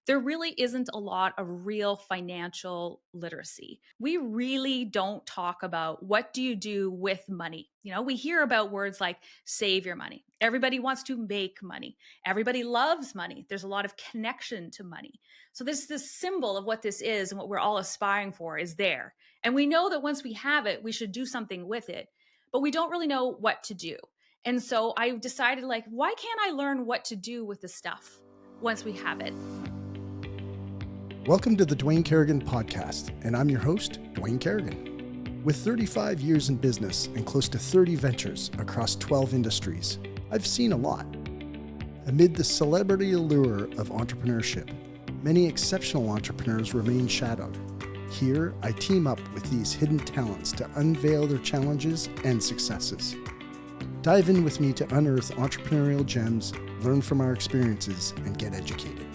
there really isn't a lot of real financial literacy. We really don't talk about what do you do with money. We hear about words like save your money. Everybody wants to make money. Everybody loves money. There's a lot of connection to money. So this symbol of what this is and what we're all aspiring for is there. And we know that once we have it, we should do something with it, but we don't really know what to do. And so I decided, like, why can't I learn what to do with the stuff once we have it? Welcome to the Dwayne Kerrigan podcast, and I'm your host, Dwayne Kerrigan. With 35 years in business and close to 30 ventures across 12 industries, I've seen a lot. Amid the celebrity allure of entrepreneurship, many exceptional entrepreneurs remain shadowed. Here, I team up with these hidden talents to unveil their challenges and successes. Dive in with me to unearth entrepreneurial gems, learn from our experiences, and get educated.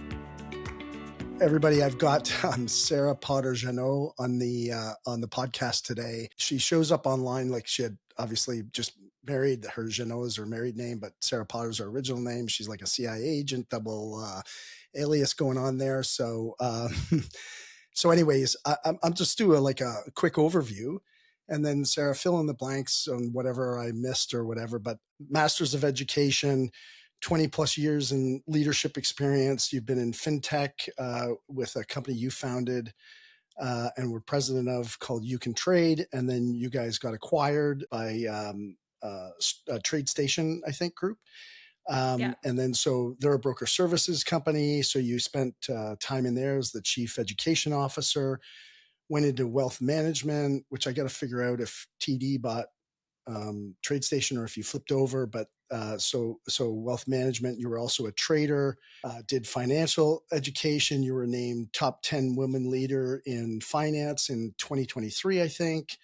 Everybody, I've got Sarah Potter Jeanneault on the podcast today. She shows up online like she had obviously just married. Her Jeanneault is her married name, but Sarah Potter's her original name. She's like a CIA agent, double alias going on there. So, anyways, I'm just doing like a quick overview. And then Sarah, fill in the blanks on whatever I missed or whatever, but Masters of Education, 20 plus years in leadership experience. You've been in fintech with a company you founded and were president of called You Can Trade. And then you guys got acquired by Trade Station, I think, group. Yeah. And then so they're a broker services company. So you spent time in there as the chief education officer. Went into wealth management, which I got to figure out if TD bought Trade Station or if you flipped over. But so wealth management, you were also a trader, did financial education. You were named top 10 women leader in finance in 2023, I think.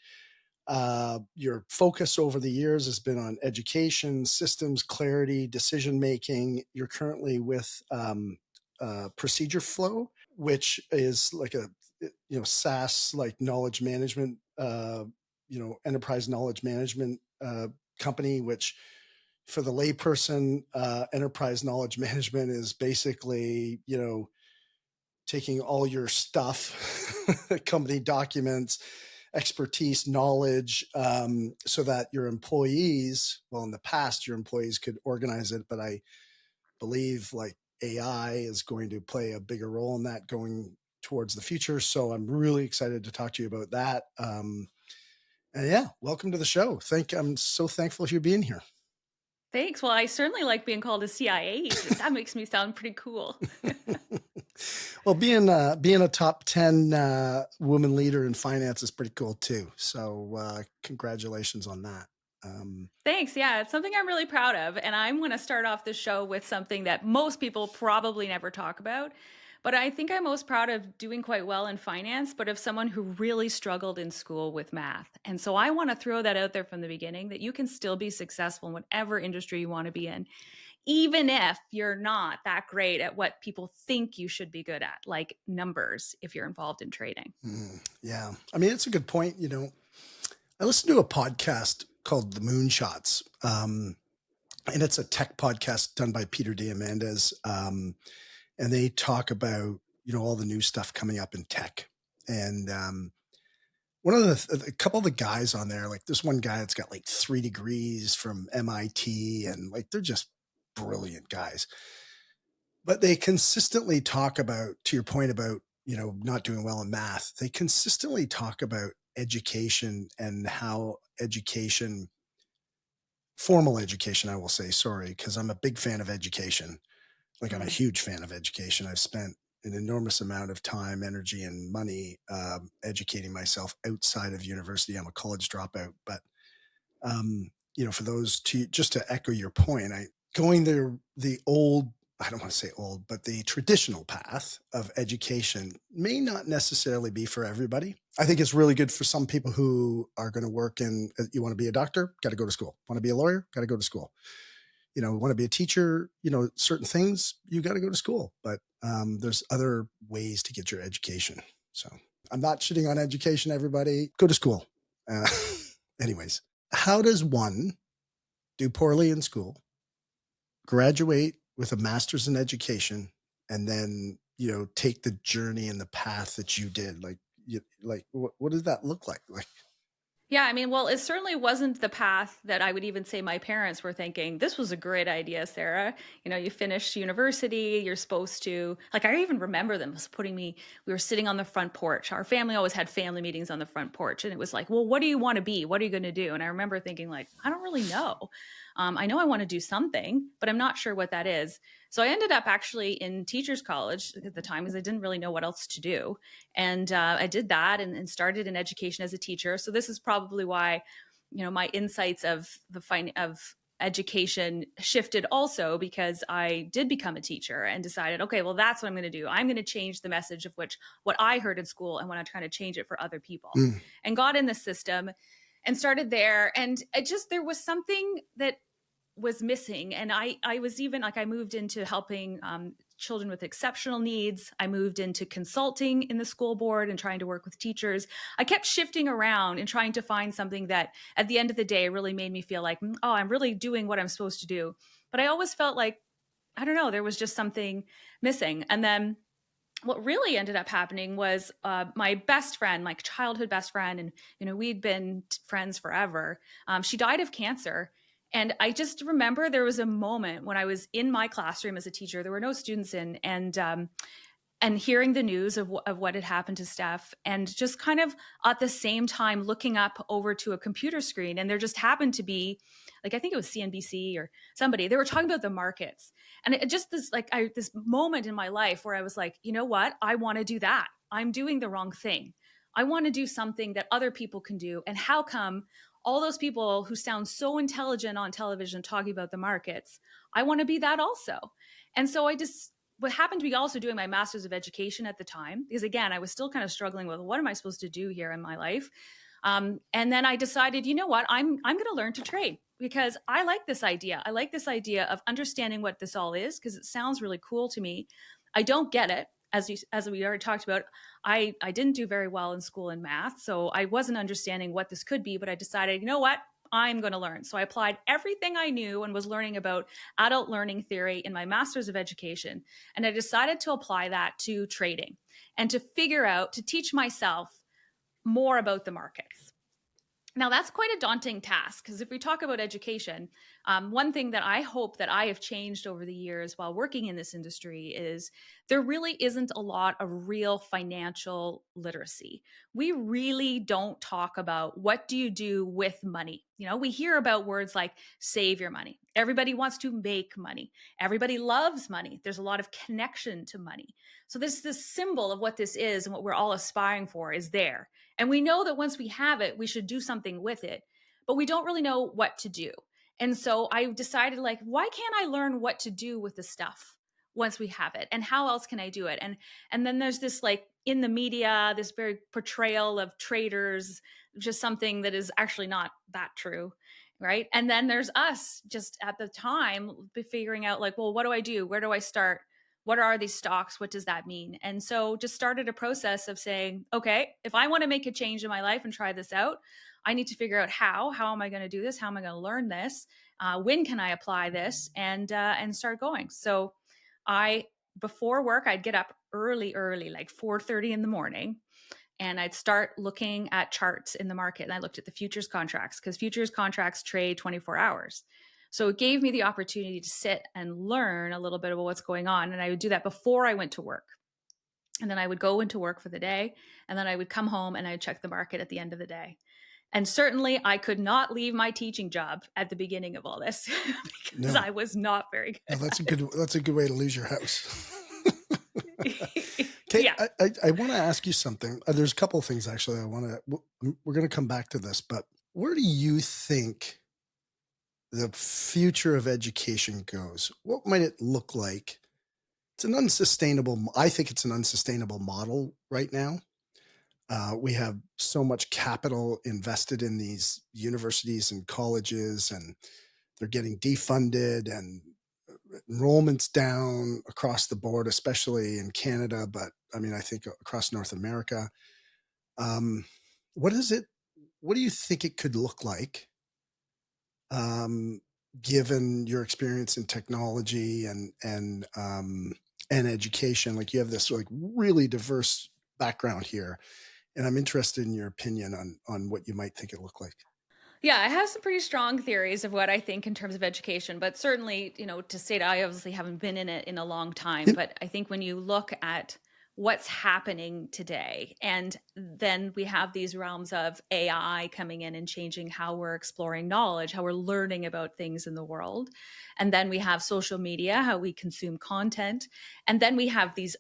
Your focus over the years has been on education, systems, clarity, decision-making. You're currently with Procedure Flow, which is like a SaaS, like knowledge management, enterprise knowledge management company, which for the layperson, enterprise knowledge management is basically, taking all your stuff, company documents, expertise, knowledge, so that your employees, well, in the past, your employees could organize it, but I believe like AI is going to play a bigger role in that going towards the future. So I'm really excited to talk to you about that. And yeah, welcome to the show. I'm so thankful for you being here. Thanks. Well, I certainly like being called a CIA agent. That makes me sound pretty cool. Well, being a top 10 woman leader in finance is pretty cool too. So congratulations on that. Thanks. Yeah, it's something I'm really proud of. And I'm going to start off the show with something that most people probably never talk about. But I think I'm most proud of doing quite well in finance, but of someone who really struggled in school with math. And so I want to throw that out there from the beginning, that you can still be successful in whatever industry you want to be in, even if you're not that great at what people think you should be good at, like numbers, if you're involved in trading. Yeah. I mean, it's a good point. I listened to a podcast called The Moonshots, and it's a tech podcast done by Peter Diamandis. And they talk about, all the new stuff coming up in tech. And one of a couple of the guys on there, like this one guy that's got like 3 degrees from MIT, and like they're just brilliant guys. But they consistently talk about, to your point about, not doing well in math, they consistently talk about education and how education, formal education, I will say, sorry, because I'm a big fan of education. Like I'm a huge fan of education. I've spent an enormous amount of time, energy, and money educating myself outside of university. I'm a college dropout, but for those just to echo your point, going the old, I don't want to say old, but the traditional path of education may not necessarily be for everybody. I think it's really good for some people who are going to work in, you want to be a doctor, got to go to school. Want to be a lawyer, got to go to school. Want to be a teacher, certain things, you got to go to school, but there's other ways to get your education. So I'm not shitting on education, everybody. Go to school. Anyways, how does one do poorly in school, graduate with a master's in education, and then take the journey and the path that you did? Like, what does that look like? Like, Yeah, I mean, well, it certainly wasn't the path that I would even say my parents were thinking. This was a great idea, Sarah. You finish university, you're supposed to, like, I even remember them was putting me, we were sitting on the front porch. Our family always had family meetings on the front porch. And it was like, well, what do you want to be? What are you going to do? And I remember thinking, like, I don't really know. I know I want to do something, but I'm not sure what that is. So I ended up actually in teachers college at the time because I didn't really know what else to do. And I did that and started in education as a teacher. So this is probably why, my insights of of education shifted also because I did become a teacher and decided, okay, well, that's what I'm going to do. I'm going to change the message of which what I heard in school and want to try to change it for other people. mm, And got in the system and started there. And there was something that was missing. And I was even like, I moved into helping children with exceptional needs. I moved into consulting in the school board and trying to work with teachers. I kept shifting around and trying to find something that at the end of the day really made me feel like, oh, I'm really doing what I'm supposed to do. But I always felt like, I don't know, there was just something missing. And then what really ended up happening was my best friend, my childhood best friend, and we'd been friends forever. She died of cancer, and I just remember there was a moment when I was in my classroom as a teacher. There were no students in, and hearing the news of what had happened to Steph, and just kind of at the same time looking up over to a computer screen, and there just happened to be, like, I think it was CNBC or somebody, they were talking about the markets, and it just this moment in my life where I was like, you know what, I want to do that. I'm doing the wrong thing. I want to do something that other people can do, and how come all those people who sound so intelligent on television talking about the markets, I want to be that also. And so I just what happened to be also doing my master's of education at the time, because again, I was still kind of struggling with what am I supposed to do here in my life. And then I decided, you know what, I'm going to learn to trade because I like this idea. I like this idea of understanding what this all is because it sounds really cool to me. I don't get it. As we already talked about, I didn't do very well in school in math, so I wasn't understanding what this could be. But I decided, you know what, I'm going to learn. So I applied everything I knew and was learning about adult learning theory in my master's of education. And I decided to apply that to trading and to figure out, to teach myself more about the markets. Now, that's quite a daunting task because if we talk about education, one thing that I hope that I have changed over the years while working in this industry is there really isn't a lot of real financial literacy. We really don't talk about what do you do with money. We hear about words like save your money. Everybody wants to make money. Everybody loves money. There's a lot of connection to money. So this symbol of what this is and what we're all aspiring for is there. And we know that once we have it, we should do something with it, but we don't really know what to do. And so I decided, like, why can't I learn what to do with the stuff once we have it? And how else can I do it? And then there's this, like, in the media, this very portrayal of traders, just something that is actually not that true. Right. And then there's us just at the time figuring out, like, well, what do I do? Where do I start? What are these stocks? What does that mean? And so just started a process of saying, okay, if I want to make a change in my life and try this out, I need to figure out how am I going to do this? How am I going to learn this? When can I apply this and start going? So I, before work, I'd get up early, like 4:30 in the morning, and I'd start looking at charts in the market. And I looked at the futures contracts because futures contracts trade 24 hours. So it gave me the opportunity to sit and learn a little bit about what's going on. And I would do that before I went to work. And then I would go into work for the day. And then I would come home and I'd check the market at the end of the day. And certainly I could not leave my teaching job at the beginning of all this because no, I was not very no, good that's a good way to lose your house. at it. Okay, Yeah. I want to ask you something. There's a couple of things actually. We're going to come back to this, but where do you think the future of education goes? What might it look like? I think it's an unsustainable model right now. We have so much capital invested in these universities and colleges, and they're getting defunded, and enrollment's down across the board, especially in Canada, but I mean, I think across North America. Um, what is it? What do you think it could look like, um, given your experience in technology and and education. Like you have this like really diverse background here, and I'm interested in your opinion on what you might think it looked like. Yeah, I have some pretty strong theories of what I think in terms of education, but certainly, to state I obviously haven't been in it in a long time. Yep. But I think when you look at what's happening today, and then we have these realms of AI coming in and changing how we're exploring knowledge, how we're learning about things in the world. And then we have social media, how we consume content. And then we have these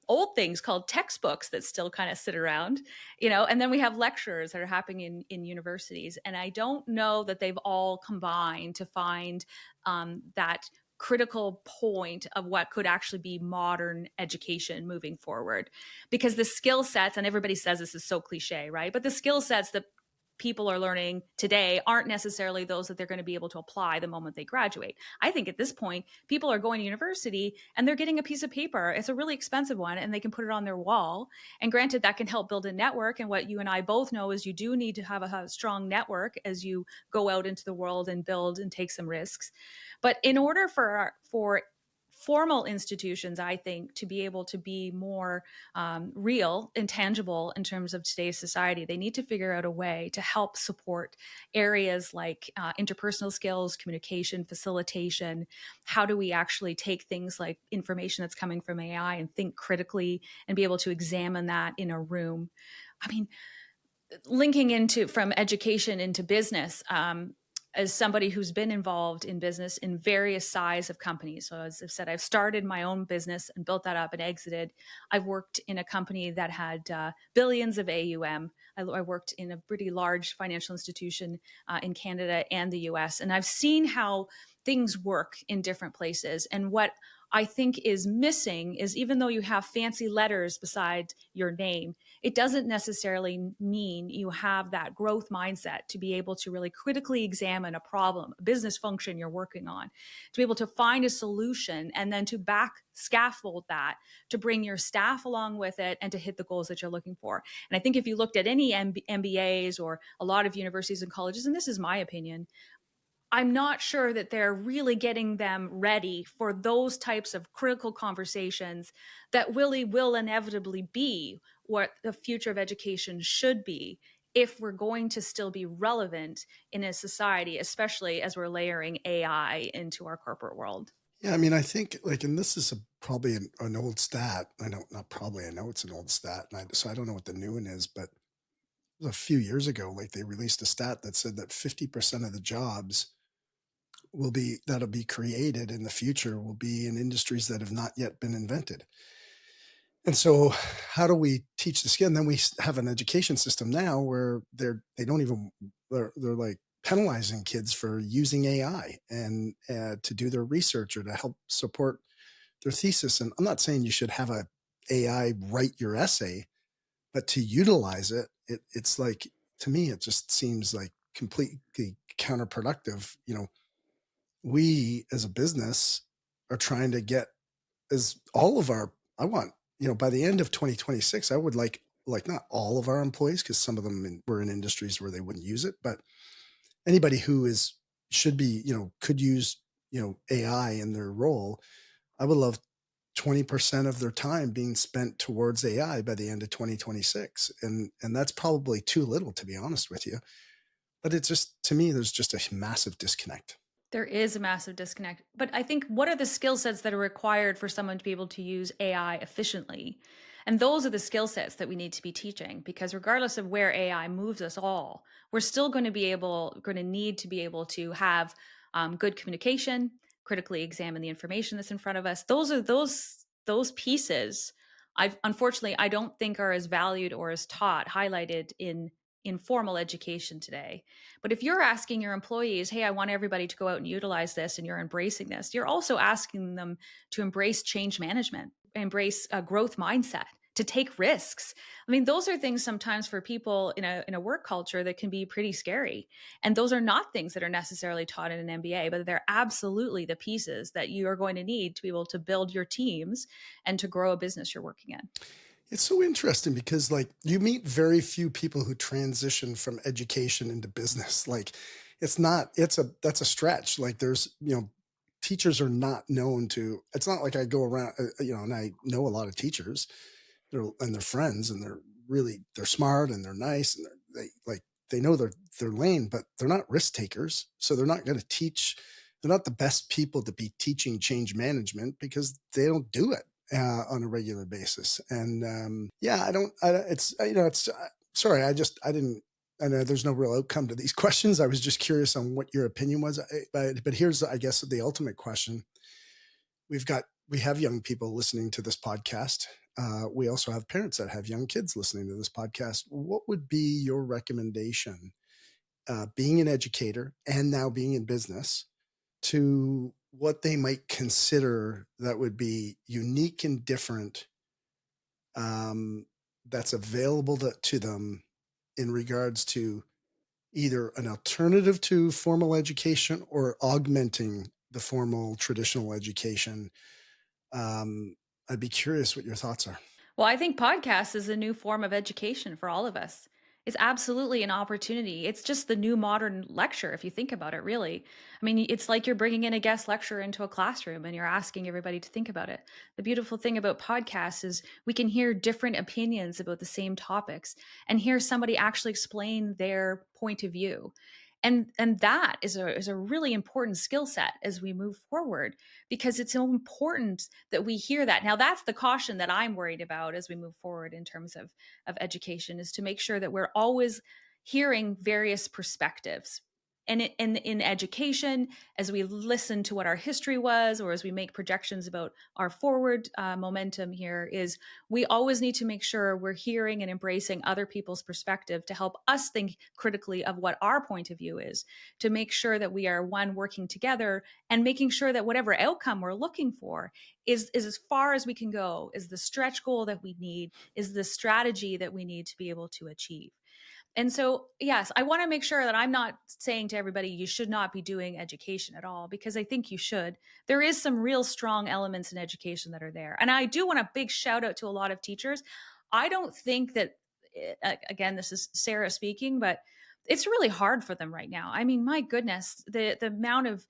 old things called textbooks that still kind of sit around, and then we have lectures that are happening in universities, and I don't know that they've all combined to find that critical point of what could actually be modern education moving forward, because the skill sets, and everybody says this is so cliche, right, but the skill sets that people are learning today aren't necessarily those that they're going to be able to apply the moment they graduate. I think at this point, people are going to university and they're getting a piece of paper. It's a really expensive one and they can put it on their wall. And granted, that can help build a network. And what you and I both know is you do need to have a strong network as you go out into the world and build and take some risks. But in order for formal institutions, I think, to be able to be more real and tangible in terms of today's society, they need to figure out a way to help support areas like interpersonal skills, communication, facilitation. How do we actually take things like information that's coming from AI and think critically and be able to examine that in a room? I mean, linking into from education into business, as somebody who's been involved in business in various size of companies. So as I've said, I've started my own business and built that up and exited. I've worked in a company that had billions of AUM. I worked in a pretty large financial institution in Canada and the US. And I've seen how things work in different places. And what I think is missing is, even though you have fancy letters beside your name, it doesn't necessarily mean you have that growth mindset to be able to really critically examine a problem, a business function you're working on, to be able to find a solution and then to back scaffold that, to bring your staff along with it and to hit the goals that you're looking for. And I think if you looked at any MBAs or a lot of universities and colleges, and this is my opinion, I'm not sure that they're really getting them ready for those types of critical conversations that really will inevitably be what the future of education should be, if we're going to still be relevant in a society, especially as we're layering AI into our corporate world. Yeah, I mean, I think like, and this is probably an old stat. I know, not probably, I know it's an old stat, so I don't know what the new one is, but a few years ago, like they released a stat that said that 50% of the jobs that'll be created in the future will be in industries that have not yet been invented. And so how do we teach the skill? And then have an education system now where they don't even, they're like penalizing kids for using AI and to do their research or to help support their thesis. And I'm not saying you should have a AI write your essay, but to utilize it's like, to me, it just seems like completely counterproductive. We as a business are trying to get as all of our, I want, by the end of 2026, I would like not all of our employees, because some of them were in industries where they wouldn't use it, but anybody who should be, could use, AI in their role. I would love 20% of their time being spent towards AI by the end of 2026. And that's probably too little, to be honest with you. But it's just, to me, there's just a massive disconnect. There is a massive disconnect. But I think, what are the skill sets that are required for someone to be able to use AI efficiently? And those are the skill sets that we need to be teaching, because regardless of where AI moves us all, we're still going to need to be able to have good communication, critically examine the information that's in front of us. Those pieces. I don't think are as valued or as taught, highlighted in formal education today. But if you're asking your employees, hey, I want everybody to go out and utilize this, and you're embracing this, you're also asking them to embrace change management, embrace a growth mindset, to take risks. I mean, those are things sometimes for people in a work culture that can be pretty scary. And those are not things that are necessarily taught in an MBA, but they're absolutely the pieces that you are going to need to be able to build your teams and to grow a business you're working in. It's so interesting because like you meet very few people who transition from education into business. Like it's not, that's a stretch. Like there's, teachers are not known to. It's not like I go around, and I know a lot of teachers. They're friends, and they're smart and they're nice, and they know their lane, but they're not risk takers. So they're not going to teach. They're not the best people to be teaching change management because they don't do it on a regular basis. And yeah, I don't. It's it's sorry. I didn't. I know there's no real outcome to these questions. I was just curious on what your opinion was. But here's, I guess, the ultimate question. We have young people listening to this podcast. We also have parents that have young kids listening to this podcast. What would be your recommendation, being an educator and now being in business, to what they might consider that would be unique and different, that's available to them in regards to either an alternative to formal education or augmenting the formal traditional education? I'd be curious what your thoughts are. Well, I think podcast is a new form of education for all of us. It's absolutely an opportunity. It's just the new modern lecture, if you think about it, really. I mean, it's like you're bringing in a guest lecturer into a classroom and you're asking everybody to think about it. The beautiful thing about podcasts is we can hear different opinions about the same topics and hear somebody actually explain their point of view. And that is a really important skill set as we move forward, because it's so important that we hear that. Now, that's the caution that I'm worried about as we move forward in terms of education, is to make sure that we're always hearing various perspectives. And in education, as we listen to what our history was, or as we make projections about our forward momentum here, is we always need to make sure we're hearing and embracing other people's perspective to help us think critically of what our point of view is, to make sure that we are one working together and making sure that whatever outcome we're looking for is as far as we can go, is the stretch goal that we need, is the strategy that we need to be able to achieve. And so, yes, I want to make sure that I'm not saying to everybody you should not be doing education at all, because I think you should. There is some real strong elements in education that are there. And I do want a big shout out to a lot of teachers. I don't think that, again, this is Sarah speaking, but it's really hard for them right now. I mean, my goodness, the amount of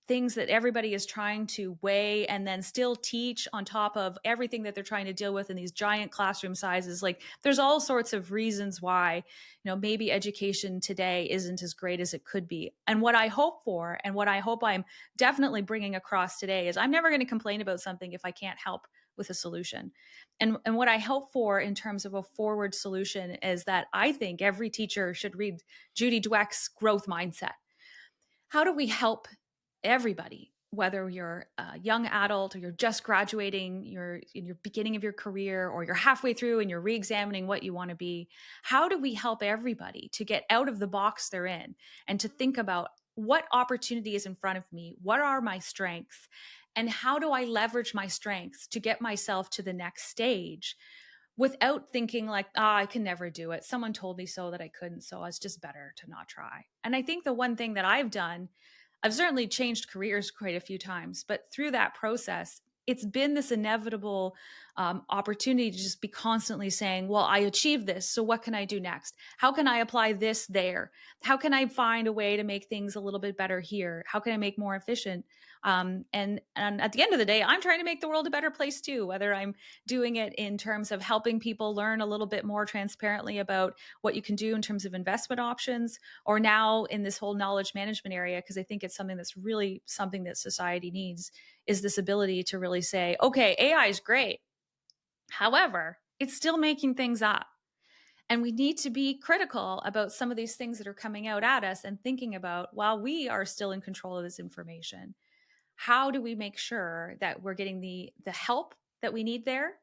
things that everybody is trying to weigh and then still teach on top of everything that they're trying to deal with in these giant classroom sizes. Like, there's all sorts of reasons why, maybe education today isn't as great as it could be. And what I hope for, and what I hope I'm definitely bringing across today, is I'm never going to complain about something if I can't help with a solution. And what I hope for in terms of a forward solution is that I think every teacher should read Judy Dweck's Growth Mindset. How do we help everybody, whether you're a young adult or you're just graduating, you're in your beginning of your career, or you're halfway through and you're re-examining what you want to be? How do we help everybody to get out of the box they're in and to think about what opportunity is in front of me? What are my strengths? And how do I leverage my strengths to get myself to the next stage, without thinking like, I can never do it. Someone told me so that I couldn't, so it's just better to not try. And I think the one thing that I've done, I've certainly changed careers quite a few times, but through that process, it's been this inevitable opportunity to just be constantly saying, well, I achieved this, so what can I do next? How can I apply this there? How can I find a way to make things a little bit better here? How can I make more efficient? And at the end of the day, I'm trying to make the world a better place too, whether I'm doing it in terms of helping people learn a little bit more transparently about what you can do in terms of investment options, or now in this whole knowledge management area, because I think it's something that's really something that society needs, is this ability to really say, okay, AI is great. However, it's still making things up. And we need to be critical about some of these things that are coming out at us and thinking about, while we are still in control of this information, how do we make sure that we're getting the help that we need there,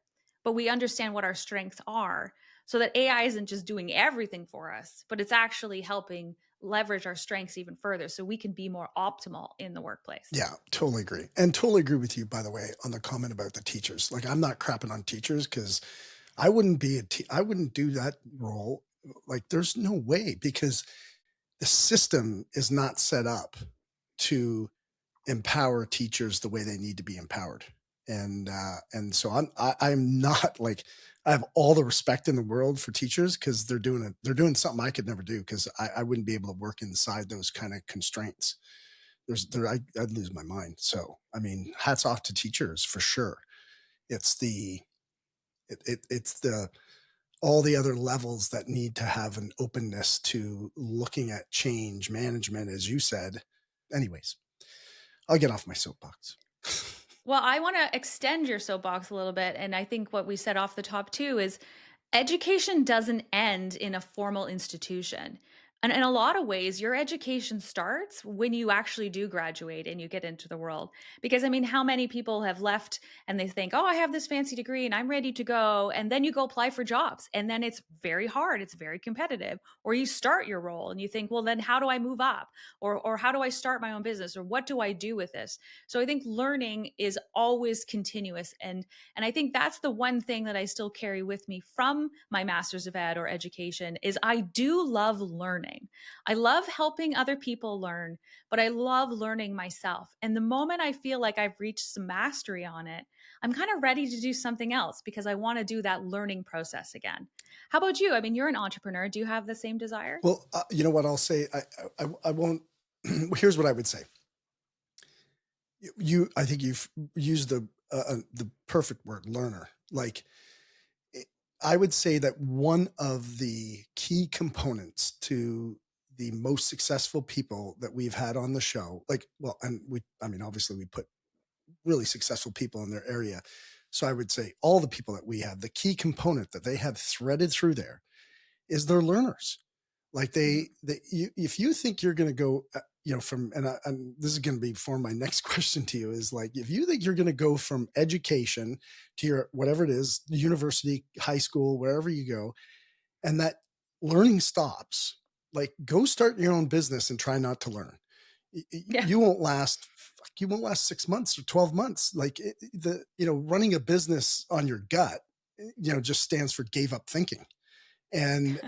but we understand what our strengths are, so that AI isn't just doing everything for us, but it's actually helping leverage our strengths even further so we can be more optimal in the workplace. Yeah, totally agree. And totally agree with you, by the way, on the comment about the teachers. Like, I'm not crapping on teachers because I wouldn't do that role. Like, there's no way, because the system is not set up to empower teachers the way they need to be empowered. And so I'm not like, I have all the respect in the world for teachers, because they're doing something I could never do, because I wouldn't be able to work inside those kind of constraints. I'd lose my mind. So, I mean, hats off to teachers for sure. It's the, it's the, all the other levels that need to have an openness to looking at change management, as you said. Anyways, I'll get off my soapbox. Well, I want to extend your soapbox a little bit. And I think what we said off the top too is education doesn't end in a formal institution. And in a lot of ways, your education starts when you actually do graduate and you get into the world. Because I mean, how many people have left and they think, oh, I have this fancy degree and I'm ready to go. And then you go apply for jobs. And then it's very hard, it's very competitive. Or you start your role and you think, well, then how do I move up? Or how do I start my own business? Or what do I do with this? So I think learning is always continuous. And I think that's the one thing that I still carry with me from my master's of ed or education is I do love learning. I love helping other people learn, but I love learning myself. And the moment I feel like I've reached some mastery on it, I'm kind of ready to do something else because I want to do that learning process again. How about you? I mean, you're an entrepreneur. Do you have the same desire? Well, you know what I'll say? I won't. Here's what I would say. I think you've used the perfect word, learner. Like, I would say that one of the key components to the most successful people that we've had on the show, like, well, and I mean, obviously we put really successful people in their area. So I would say all the people that we have, the key component that they have threaded through there is they're learners. Like if you think you're going to go, from, and this is going to be for my next question to you is like, if you think you're going to go from education to your, whatever it is, university, high school, wherever you go, and that learning stops, like go start your own business and try not to learn. Yeah. You won't last, you won't last 6 months or 12 months. Like running a business on your gut, just stands for gave up thinking. And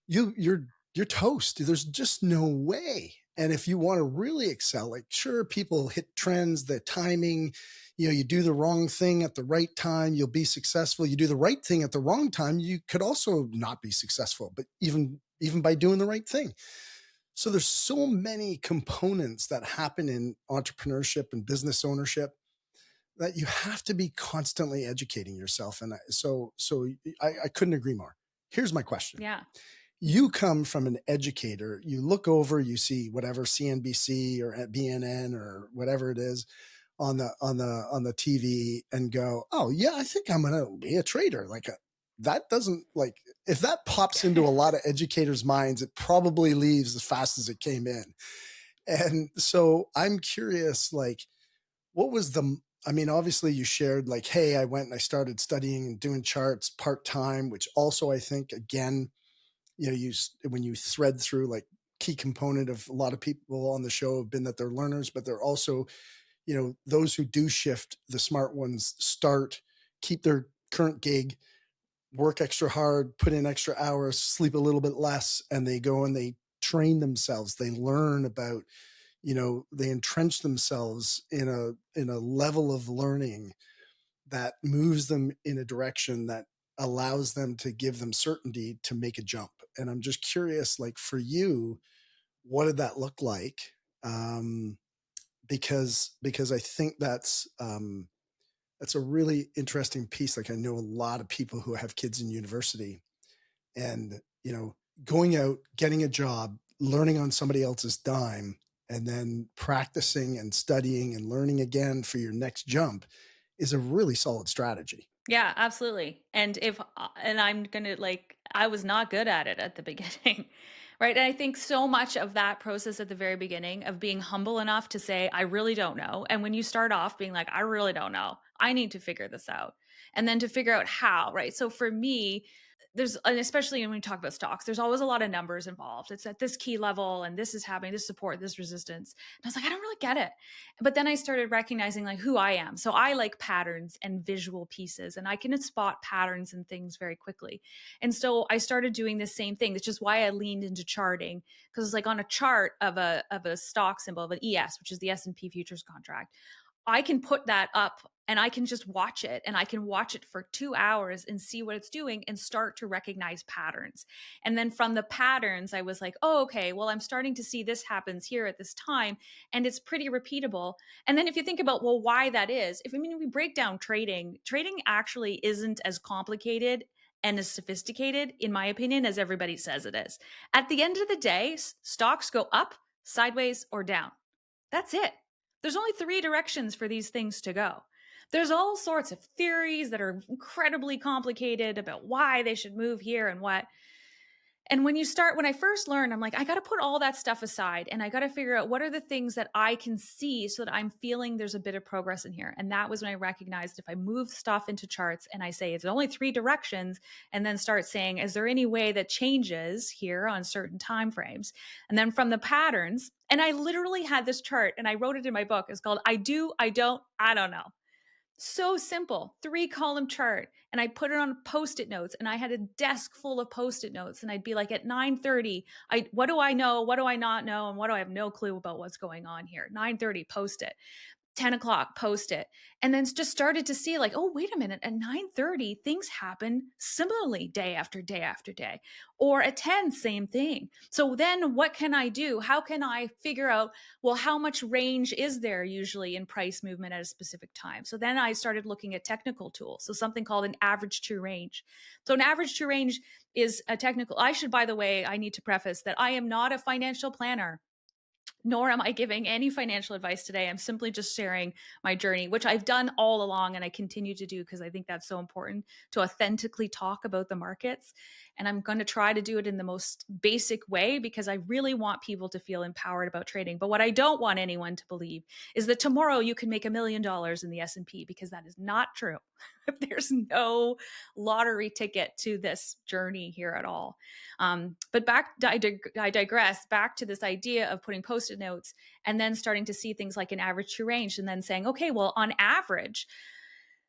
you're toast. There's just no way. And if you want to really excel, like sure, people hit trends, the timing, you do the wrong thing at the right time, you'll be successful. You do the right thing at the wrong time, you could also not be successful, but even by doing the right thing. So there's so many components that happen in entrepreneurship and business ownership that you have to be constantly educating yourself. And I couldn't agree more. Here's my question. Yeah. You come from an educator, you look over, you see whatever CNBC or at BNN or whatever it is on the TV and go, oh yeah, I think I'm going to be a trader. That doesn't, like, if that pops into a lot of educators' minds, it probably leaves as fast as it came in. And so I'm curious, like, what was I mean, obviously you shared like, hey, I went and I started studying and doing charts part-time, which also I think, again, when you thread through, like, key component of a lot of people on the show have been that they're learners, but they're also, those who do shift, the smart ones keep their current gig, work extra hard, put in extra hours, sleep a little bit less, and they go and they train themselves. They learn about, they entrench themselves in a level of learning that moves them in a direction that allows them to give them certainty to make a jump. And I'm just curious, like for you, what did that look like? Because I think that's a really interesting piece. Like I know a lot of people who have kids in university and, going out, getting a job, learning on somebody else's dime, and then practicing and studying and learning again for your next jump is a really solid strategy. Yeah, absolutely. And I'm going to like, I was not good at it at the beginning. Right. And I think so much of that process at the very beginning of being humble enough to say, I really don't know. And when you start off being like, I really don't know, I need to figure this out. And then to figure out how, right? So for me, and especially when we talk about stocks, there's always a lot of numbers involved. It's at this key level and this is happening, this support, this resistance. And I was like, I don't really get it. But then I started recognizing like who I am. So I like patterns and visual pieces and I can spot patterns and things very quickly. And so I started doing the same thing. That's just why I leaned into charting, because it's like on a chart of a stock symbol of an ES, which is the S&P futures contract. I can put that up and I can just watch it, and I can watch it for 2 hours and see what it's doing and start to recognize patterns. And then from the patterns, I was like, "Oh, okay, well, I'm starting to see this happens here at this time, and it's pretty repeatable." And then if you think about, well, why that is, if I mean, we break down trading, trading actually isn't as complicated and as sophisticated, in my opinion, as everybody says it is. At the end of the day, stocks go up, sideways, or down. That's it. There's only three directions for these things to go. There's all sorts of theories that are incredibly complicated about why they should move here and what. And when I first learned, I'm like, I got to put all that stuff aside and I got to figure out what are the things that I can see so that I'm feeling there's a bit of progress in here. And that was when I recognized if I move stuff into charts and I say it's only three directions, and then start saying, is there any way that changes here on certain time frames? And then from the patterns, and I literally had this chart and I wrote it in my book. It's called I Do, I Don't, I Don't Know. So simple, 3-column chart. And I put it on post-it notes, and I had a desk full of post-it notes. And I'd be like, at 9:30, what do I know? What do I not know? And what do I have no clue about what's going on here? 9:30, post it. 10 o'clock, post it. And then just started to see like, oh, wait a minute, at 9:30, things happen similarly day after day after day. Or at 10, same thing. So then what can I do? How can I figure out, well, how much range is there usually in price movement at a specific time? So then I started looking at technical tools. So something called an average true range. So an average true range is a technical, by the way, I need to preface that I am not a financial planner, nor am I giving any financial advice today. I'm simply just sharing my journey, which I've done all along and I continue to do because I think that's so important to authentically talk about the markets. And I'm going to try to do it in the most basic way because I really want people to feel empowered about trading. But what I don't want anyone to believe is that tomorrow you can make $1 million in the S&P, because that is not true. There's no lottery ticket to this journey here at all. But I digress back to this idea of putting post-it notes and then starting to see things like an average true range, and then saying, okay, well, on average,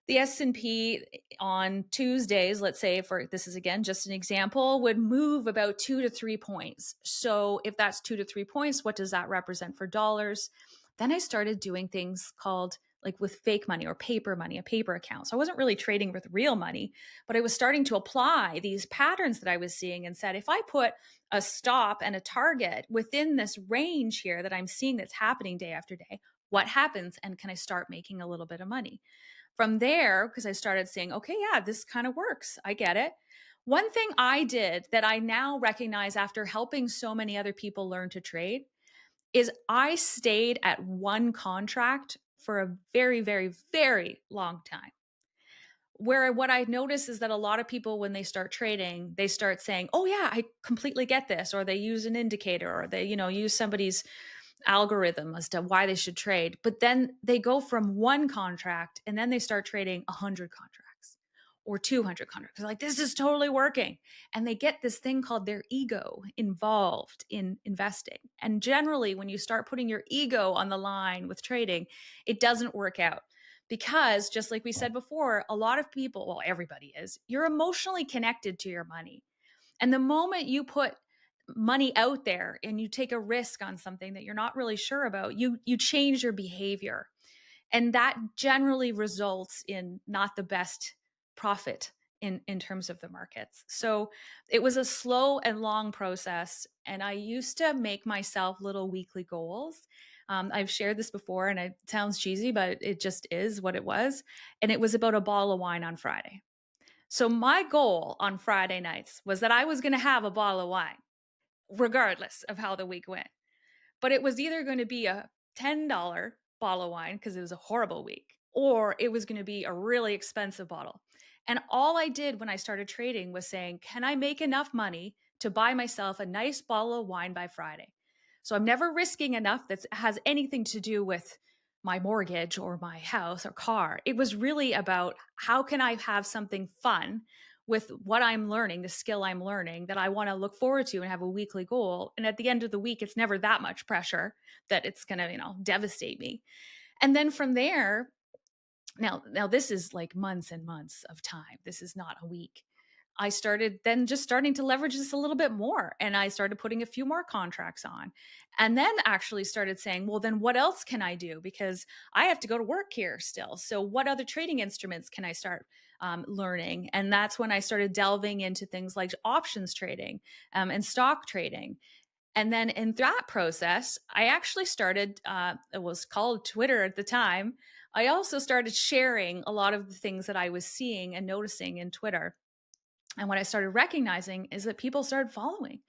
the S&P on Tuesdays, let's say, for this is again just an example, would move about 2 to 3 points. So if that's 2 to 3 points, what does that represent for dollars? Then I started doing things called like with fake money or paper money, a paper account. So I wasn't really trading with real money, but I was starting to apply these patterns that I was seeing and said, if I put a stop and a target within this range here that I'm seeing that's happening day after day, what happens? And can I start making a little bit of money? From there, because I started saying, okay, yeah, this kind of works. I get it. One thing I did that I now recognize after helping so many other people learn to trade is I stayed at one contract for a very, very, very long time. Where what I notice is that a lot of people, when they start trading, they start saying, oh, yeah, I completely get this. Or they use an indicator, or they, use somebody's algorithm as to why they should trade. But then they go from one contract and then they start trading 100 contracts or 200 contracts. They're like, this is totally working. And they get this thing called their ego involved in investing. And generally, when you start putting your ego on the line with trading, it doesn't work out. Because just like we said before, a lot of people, well, everybody is, you're emotionally connected to your money. And the moment you put money out there and you take a risk on something that you're not really sure about, you change your behavior. And that generally results in not the best profit in terms of the markets. So it was a slow and long process. And I used to make myself little weekly goals. I've shared this before and it sounds cheesy, but it just is what it was. And it was about a bottle of wine on Friday. So my goal on Friday nights was that I was going to have a bottle of wine, regardless of how the week went. But it was either going to be a $10 bottle of wine because it was a horrible week, or it was going to be a really expensive bottle. And all I did when I started trading was saying, can I make enough money to buy myself a nice bottle of wine by Friday? So I'm never risking enough that has anything to do with my mortgage or my house or car. It was really about how can I have something fun with what I'm learning, the skill I'm learning that I want to look forward to and have a weekly goal. And at the end of the week, it's never that much pressure that it's going to, devastate me. And then from there, now this is like months and months of time. This is not a week. I started then just starting to leverage this a little bit more. And I started putting a few more contracts on. And then actually started saying, well, then what else can I do? Because I have to go to work here still. So, what other trading instruments can I start learning? And that's when I started delving into things like options trading and stock trading. And then in that process, I actually started, it was called Twitter at the time. I also started sharing a lot of the things that I was seeing and noticing in Twitter. And what I started recognizing is that people started following.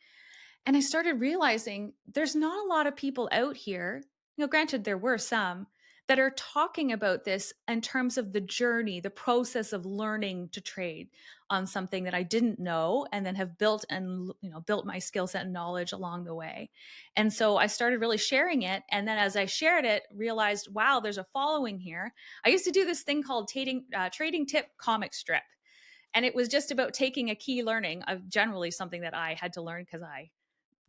And I started realizing there's not a lot of people out here, granted, there were some that are talking about this in terms of the journey, the process of learning to trade on something that I didn't know and then have built and, built my skill set and knowledge along the way. And so I started really sharing it. And then as I shared it, realized, wow, there's a following here. I used to do this thing called trading tip comic strip. And it was just about taking a key learning of generally something that I had to learn because I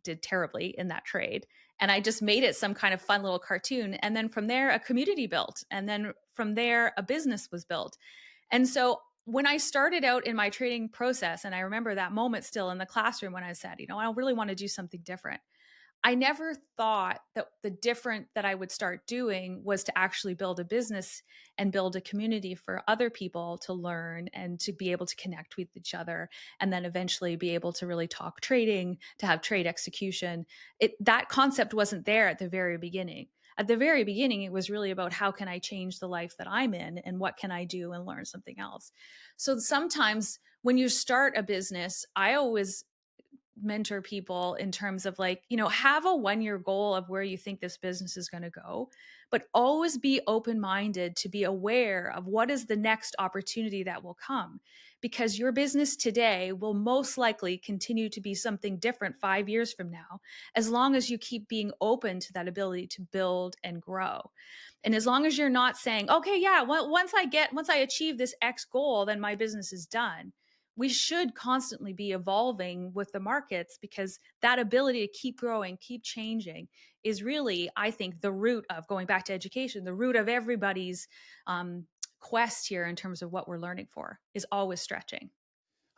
did terribly in that trade. And I just made it some kind of fun little cartoon. And then from there, a community built. And then from there, a business was built. And so when I started out in my trading process, and I remember that moment still in the classroom when I said, I really want to do something different. I never thought that the different that I would start doing was to actually build a business and build a community for other people to learn and to be able to connect with each other and then eventually be able to really talk trading, to have trade execution. That concept wasn't there at the very beginning. At the very beginning, it was really about how can I change the life that I'm in and what can I do and learn something else. So sometimes when you start a business, I always mentor people in terms of like, have a 1 year goal of where you think this business is going to go, but always be open minded to be aware of what is the next opportunity that will come. Because your business today will most likely continue to be something different 5 years from now, as long as you keep being open to that ability to build and grow. And as long as you're not saying, okay, yeah, once I achieve this X goal, then my business is done. We should constantly be evolving with the markets because that ability to keep growing, keep changing is really, I think, the root of going back to education, the root of everybody's quest here in terms of what we're learning for is always stretching.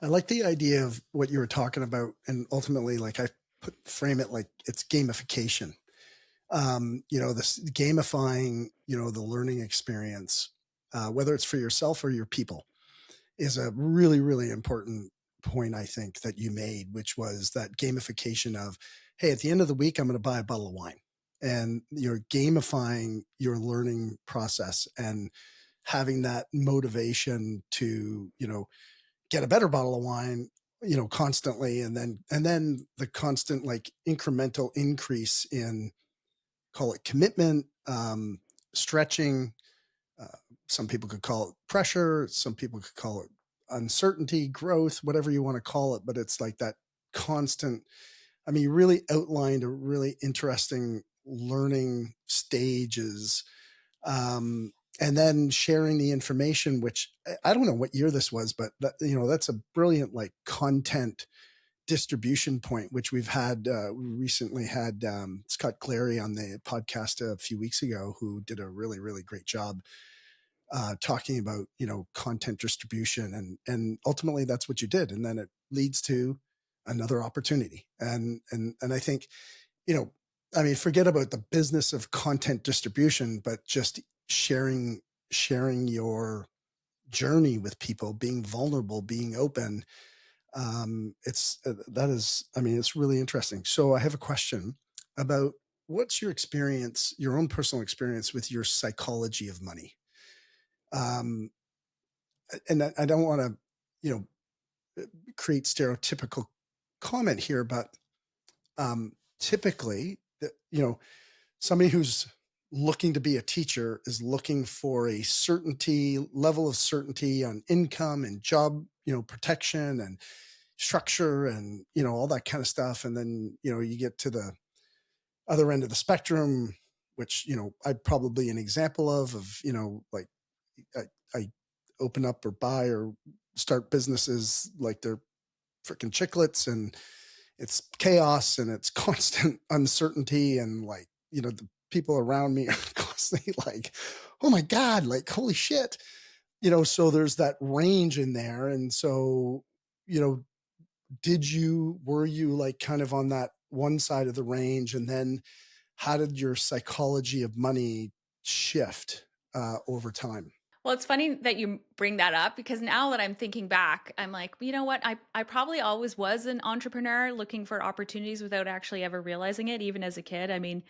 I like the idea of what you were talking about, and ultimately, like frame it like it's gamification. This gamifying, the learning experience, whether it's for yourself or your people, is a really, really important point, I think, that you made, which was that gamification of, hey, at the end of the week, I'm going to buy a bottle of wine. And you're gamifying your learning process and having that motivation to, get a better bottle of wine, constantly. And then the constant like incremental increase in, call it commitment, stretching, uh, some people could call it pressure. Some people could call it uncertainty, growth, whatever you want to call it. But it's like that constant. I mean, you really outlined a really interesting learning stages. And then sharing the information, which I don't know what year this was, but that's a brilliant like content distribution point, which we recently had Scott Clary on the podcast a few weeks ago, who did a really, really great job talking about content distribution, and ultimately that's what you did, and then it leads to another opportunity, and I think I mean, forget about the business of content distribution, but just sharing your journey with people, being vulnerable, being open. It's that is, I mean, it's really interesting. So I have a question about what's your experience, your own personal experience with your psychology of money. Um, and I don't want to, you create stereotypical comment here, but typically, somebody who's looking to be a teacher is looking for a level of certainty on income and job, protection and structure and, all that kind of stuff. And then, you get to the other end of the spectrum, which, I'm probably an example of, like I, I open up or buy or start businesses like they're freaking chiclets, and it's chaos and it's constant uncertainty, and like, the people around me are constantly like, oh my God, like, holy shit. So there's that range in there. And so, you know, were you like kind of on that one side of the range? And then how did your psychology of money shift over time? Well, it's funny that you bring that up because now that I'm thinking back, I'm like, you know what? I probably always was an entrepreneur looking for opportunities without actually ever realizing it, even as a kid. I mean,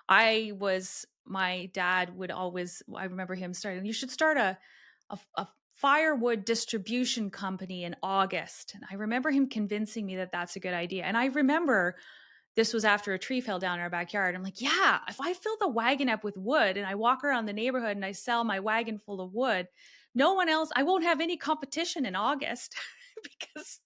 my dad would always, I remember him starting, you should start a firewood distribution company in August. And I remember him convincing me that that's a good idea. And I remember this was after a tree fell down in our backyard. I'm like, yeah, if I fill the wagon up with wood and I walk around the neighborhood and I sell my wagon full of wood, no one else, I won't have any competition in August because,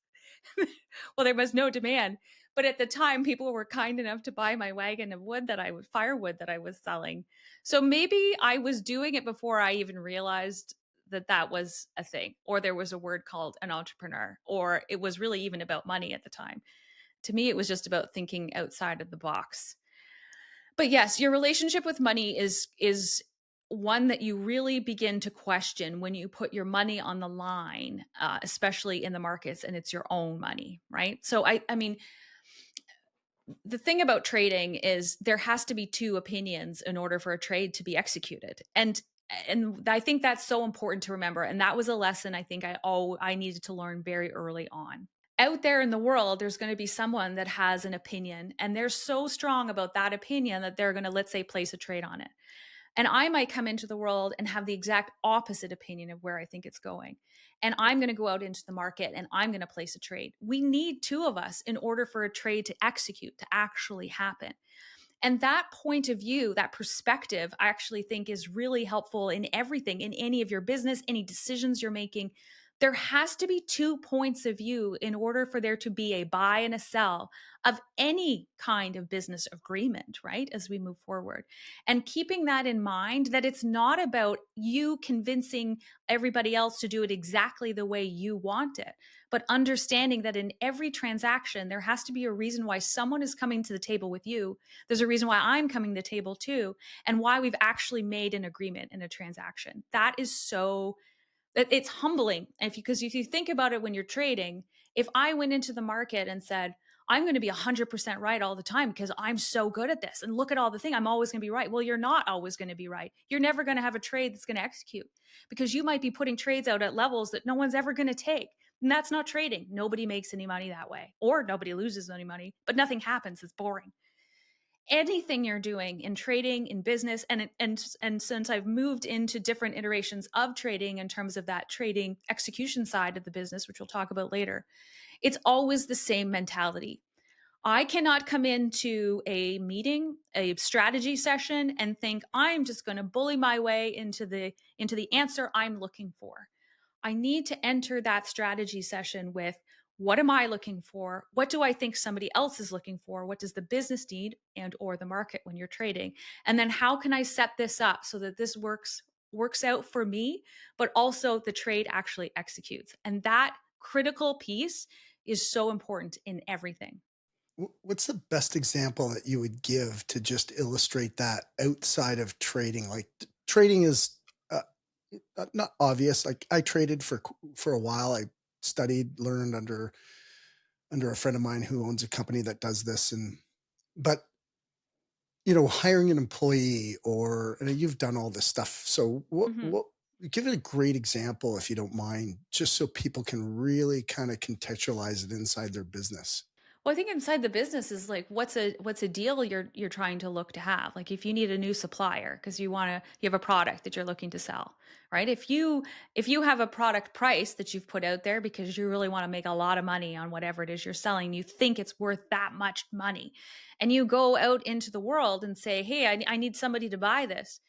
well, there was no demand. But at the time, people were kind enough to buy my wagon of wood firewood that I was selling. So maybe I was doing it before I even realized that that was a thing, or there was a word called an entrepreneur, or it was really even about money at the time. To me, it was just about thinking outside of the box. But yes, your relationship with money is one that you really begin to question when you put your money on the line, especially in the markets, and it's your own money, right? So I mean, the thing about trading is there has to be two opinions in order for a trade to be executed, and I think that's so important to remember. And that was a lesson I think I needed to learn very early on. Out there in the world, there's going to be someone that has an opinion, and they're so strong about that opinion that they're going to, let's say, place a trade on it. And I might come into the world and have the exact opposite opinion of where I think it's going. And I'm going to go out into the market and I'm going to place a trade. We need two of us in order for a trade to execute, to actually happen. And that point of view, that perspective, I actually think is really helpful in everything, in any of your business, any decisions you're making. There has to be two points of view in order for there to be a buy and a sell of any kind of business agreement, right? As we move forward. And keeping that in mind, that it's not about you convincing everybody else to do it exactly the way you want it, but understanding that in every transaction, there has to be a reason why someone is coming to the table with you. There's a reason why I'm coming to the table too, and why we've actually made an agreement in a transaction. That is so it's humbling. Because if you think about it when you're trading, if I went into the market and said, I'm going to be 100% right all the time because I'm so good at this. And look at all the thing. I'm always going to be right. Well, you're not always going to be right. You're never going to have a trade that's going to execute because you might be putting trades out at levels that no one's ever going to take. And that's not trading. Nobody makes any money that way, or nobody loses any money, but nothing happens. It's boring. Anything you're doing in trading, in business, and since I've moved into different iterations of trading in terms of that trading execution side of the business, which we'll talk about later, it's always the same mentality. I cannot come into a meeting, a strategy session, and think I'm just going to bully my way into the answer I'm looking for. I need to enter that strategy session with, what am I looking for? What do I think somebody else is looking for? What does the business need and or the market when you're trading? And then how can I set this up so that this works out for me, but also the trade actually executes? And that critical piece is so important in everything. What's the best example that you would give to just illustrate that outside of trading? Like trading is not obvious. Like I traded for a while. I studied, learned under a friend of mine who owns a company that does this. And but hiring an employee, or you've done all this stuff. So Mhm. what give it a great example if you don't mind, just so people can really kind of contextualize it inside their business. Well, I think inside the business is like, what's a deal you're trying to look to have? Like if you need a new supplier because you have a product that you're looking to sell, right? If you have a product price that you've put out there because you really want to make a lot of money on whatever it is you're selling, you think it's worth that much money, and you go out into the world and say, "Hey, I need somebody to buy this."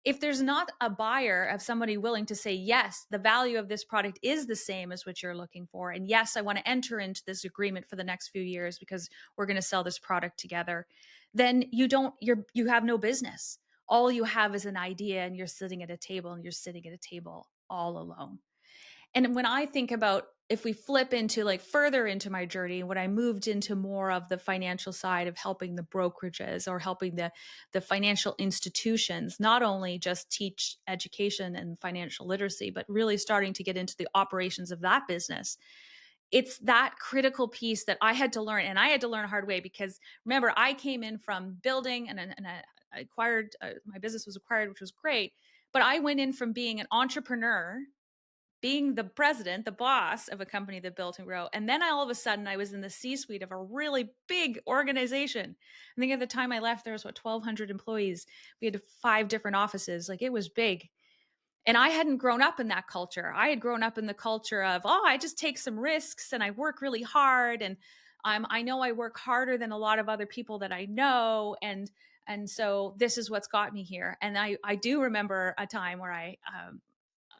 If there's not a buyer of somebody willing to say, yes, the value of this product is the same as what you're looking for, and yes, I want to enter into this agreement for the next few years because we're going to sell this product together, then you have no business. All you have is an idea, and you're sitting at a table, and you're sitting at a table all alone. And when I think about, if we flip into like further into my journey, when I moved into more of the financial side of helping the brokerages or helping the financial institutions, not only just teach education and financial literacy, but really starting to get into the operations of that business, it's that critical piece that I had to learn, and I had to learn a hard way because remember, I came in from building and I acquired my business was acquired, which was great. But I went in from being an entrepreneur, being the president, the boss of a company that built and grew. And then all of a sudden I was in the C-suite of a really big organization. I think at the time I left, there was 1,200 employees. We had 5 different offices. Like, it was big. And I hadn't grown up in that culture. I had grown up in the culture of, oh, I just take some risks and I work really hard. And I know I work harder than a lot of other people that I know. And so this is what's got me here. And I do remember a time where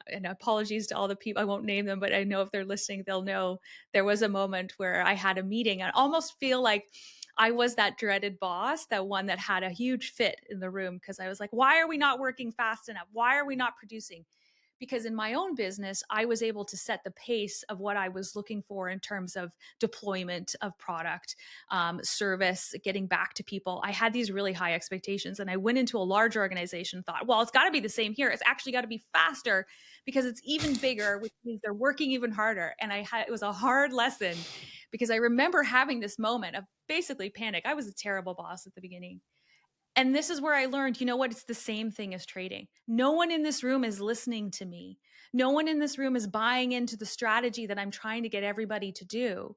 and apologies to all the people, I won't name them, but I know if they're listening, they'll know there was a moment where I had a meeting. I almost feel like I was that dreaded boss, that one that had a huge fit in the room, because I was like, why are we not working fast enough? Why are we not producing? Because in my own business, I was able to set the pace of what I was looking for in terms of deployment of product, service, getting back to people. I had these really high expectations, and I went into a large organization and thought, well, it's got to be the same here. It's actually got to be faster because it's even bigger, which means they're working even harder. And it was a hard lesson because I remember having this moment of basically panic. I was a terrible boss at the beginning. And this is where I learned, you know what? It's the same thing as trading. No one in this room is listening to me. No one in this room is buying into the strategy that I'm trying to get everybody to do,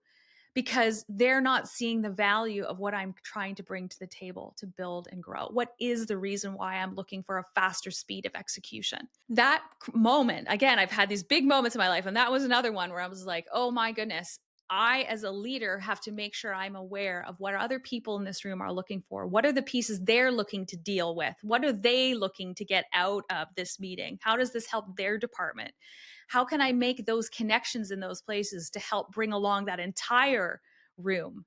because they're not seeing the value of what I'm trying to bring to the table to build and grow. What is the reason why I'm looking for a faster speed of execution? That moment, again, I've had these big moments in my life, and that was another one where I was like, oh my goodness, I, as a leader, have to make sure I'm aware of what other people in this room are looking for. What are the pieces they're looking to deal with? What are they looking to get out of this meeting? How does this help their department? How can I make those connections in those places to help bring along that entire room,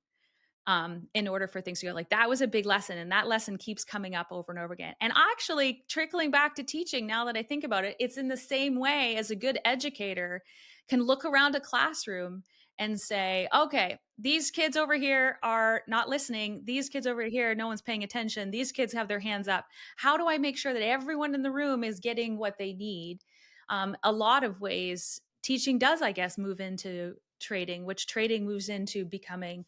in order for things to go? Like, that was a big lesson. And that lesson keeps coming up over and over again. And actually, trickling back to teaching, now that I think about it, it's in the same way as a good educator can look around a classroom and say, okay, these kids over here are not listening. These kids over here, no one's paying attention. These kids have their hands up. How do I make sure that everyone in the room is getting what they need? A lot of ways teaching does, I guess, move into trading, which trading moves into becoming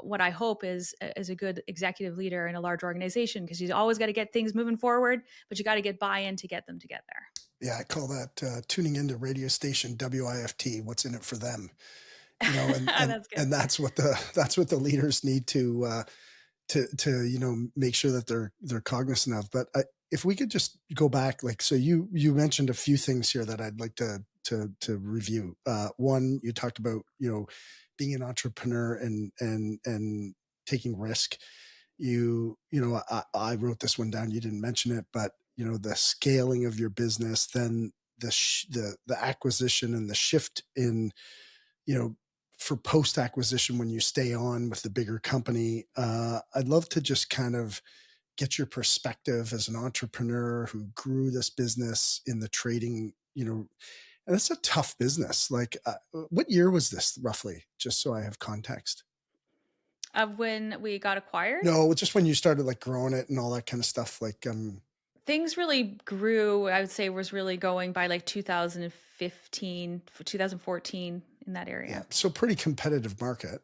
what I hope is a good executive leader in a large organization, because you always got to get things moving forward, but you got to get buy-in to get them to get there. Yeah, I call that tuning into radio station WIFT. What's in it for them? You know, and and That's good. and that's what the leaders need to make sure that they're cognizant of. But if we could just go back, like, so you mentioned a few things here that I'd like to review. One, you talked about being an entrepreneur and taking risk. I wrote this one down. You didn't mention it, but the scaling of your business, then the acquisition and the shift in you know, for post acquisition when you stay on with the bigger company. I'd love to just kind of get your perspective as an entrepreneur who grew this business in the trading, and it's a tough business. Like, what year was this roughly? Just so I have context. Of when we got acquired, No, just when you started like growing it and all that kind of stuff. Like, things really grew. I would say was really going by like 2015, 2014, in that yeah, area. so pretty competitive market.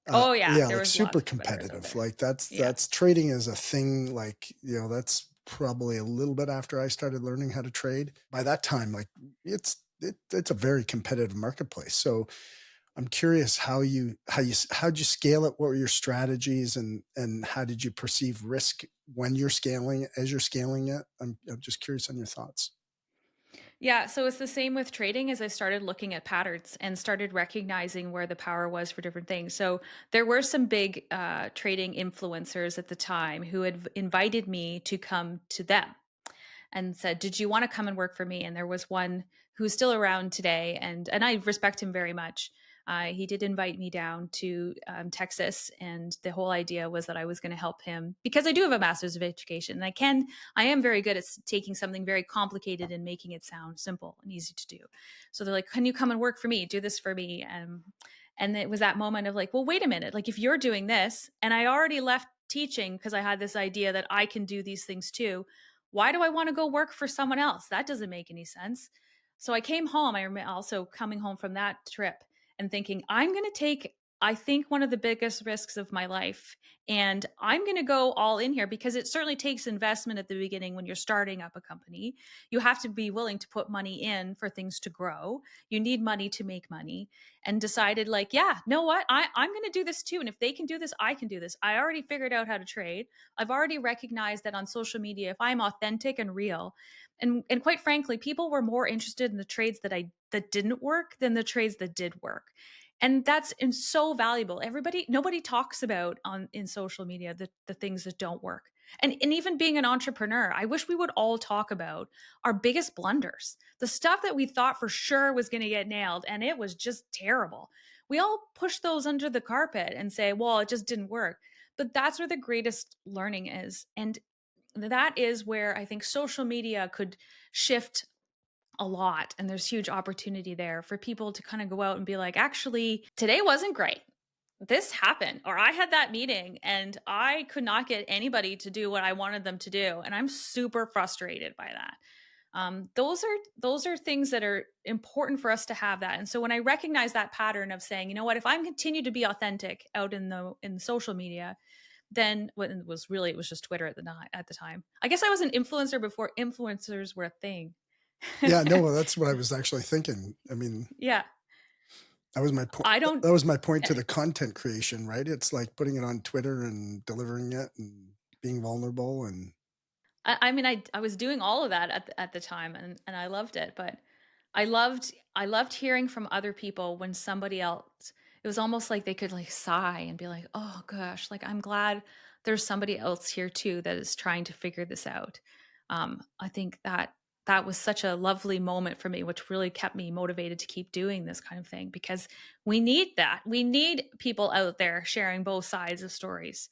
Oh yeah, Yeah, there like was lots super of competitors over competitive. there. Like that's Yeah. that's trading is a thing. Like, that's probably a little bit after I started learning how to trade. By that time, like it's a very competitive marketplace. So I'm curious how'd you scale it? What were your strategies, and how did you perceive risk when you're scaling as you're scaling it? I'm just curious on your thoughts. Yeah, so it's the same with trading. As I started looking at patterns and started recognizing where the power was for different things. So there were some big trading influencers at the time who had invited me to come to them and said, "Did you want to come and work for me?" And there was one who's still around today, and I respect him very much. He did invite me down to Texas, and the whole idea was that I was going to help him because I do have a master's of education, and I am very good at taking something very complicated and making it sound simple and easy to do. So they're like, "Can you come and work for me? Do this for me?" And it was that moment of like, well, wait a minute, like if you're doing this, and I already left teaching because I had this idea that I can do these things too, why do I want to go work for someone else? That doesn't make any sense. So I came home. I remember also coming home from that trip and thinking, I'm going to take, I think, one of the biggest risks of my life. And I'm going to go all in here because it certainly takes investment at the beginning when you're starting up a company. You have to be willing to put money in for things to grow. You need money to make money. And decided, like, yeah, know what? I'm going to do this too. And if they can do this, I can do this. I already figured out how to trade. I've already recognized that on social media, if I'm authentic and real, and quite frankly, people were more interested in the trades that didn't work than the trades that did work. And that's so valuable. Nobody talks about on in social media the things that don't work. And even being an entrepreneur, I wish we would all talk about our biggest blunders, the stuff that we thought for sure was going to get nailed, and it was just terrible. We all push those under the carpet and say, well, it just didn't work. But that's where the greatest learning is. And that is where I think social media could shift a lot. And there's huge opportunity there for people to kind of go out and be like, actually, today wasn't great. This happened, or I had that meeting and I could not get anybody to do what I wanted them to do. And I'm super frustrated by that. Those are things that are important for us to have that. And so when I recognize that pattern of saying, you know what, if I'm continue to be authentic out in social media, then when it was just Twitter at the time. I guess I was an influencer before influencers were a thing. Yeah, no, well, that's what I was actually thinking. I mean, Yeah. that was my point. I don't That was my point to the content creation, right? It's like putting it on Twitter and delivering it and being vulnerable and I mean, I was doing all of that at the time, and I loved it, but I loved hearing from other people when somebody else, it was almost like they could like sigh and be like, "Oh gosh, like I'm glad there's somebody else here too that is trying to figure this out." I think that was such a lovely moment for me, which really kept me motivated to keep doing this kind of thing because we need that. We need people out there sharing both sides of stories.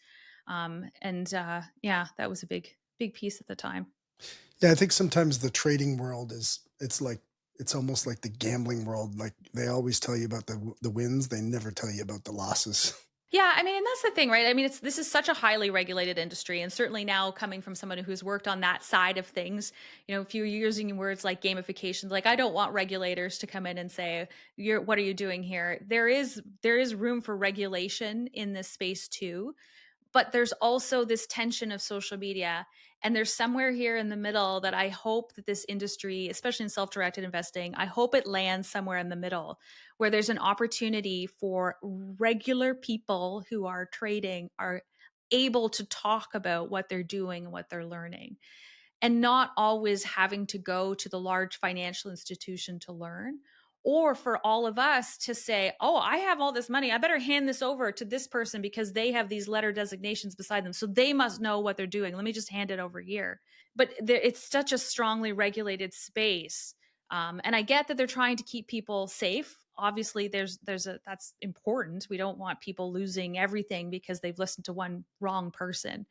Yeah, that was a big piece at the time. yeah, I think sometimes the trading world it's almost like the gambling world. Like they always tell you about the wins, they never tell you about the losses. Yeah, I mean, and that's the thing, right? I mean, this is such a highly regulated industry, and certainly now coming from someone who's worked on that side of things, if you're using words like gamification, like I don't want regulators to come in and say, "You're what are you doing here?" There is room for regulation in this space too, but there's also this tension of social media, and there's somewhere here in the middle that I hope that this industry, especially in self-directed investing, I hope it lands somewhere in the middle where there's an opportunity for regular people who are trading are able to talk about what they're doing and what they're learning, and not always having to go to the large financial institution to learn, or for all of us to say, oh, I have all this money, I better hand this over to this person because they have these letter designations beside them, so they must know what they're doing, let me just hand it over here. But it's such a strongly regulated space, and I get that they're trying to keep people safe. Obviously that's important. We don't want people losing everything because they've listened to one wrong person.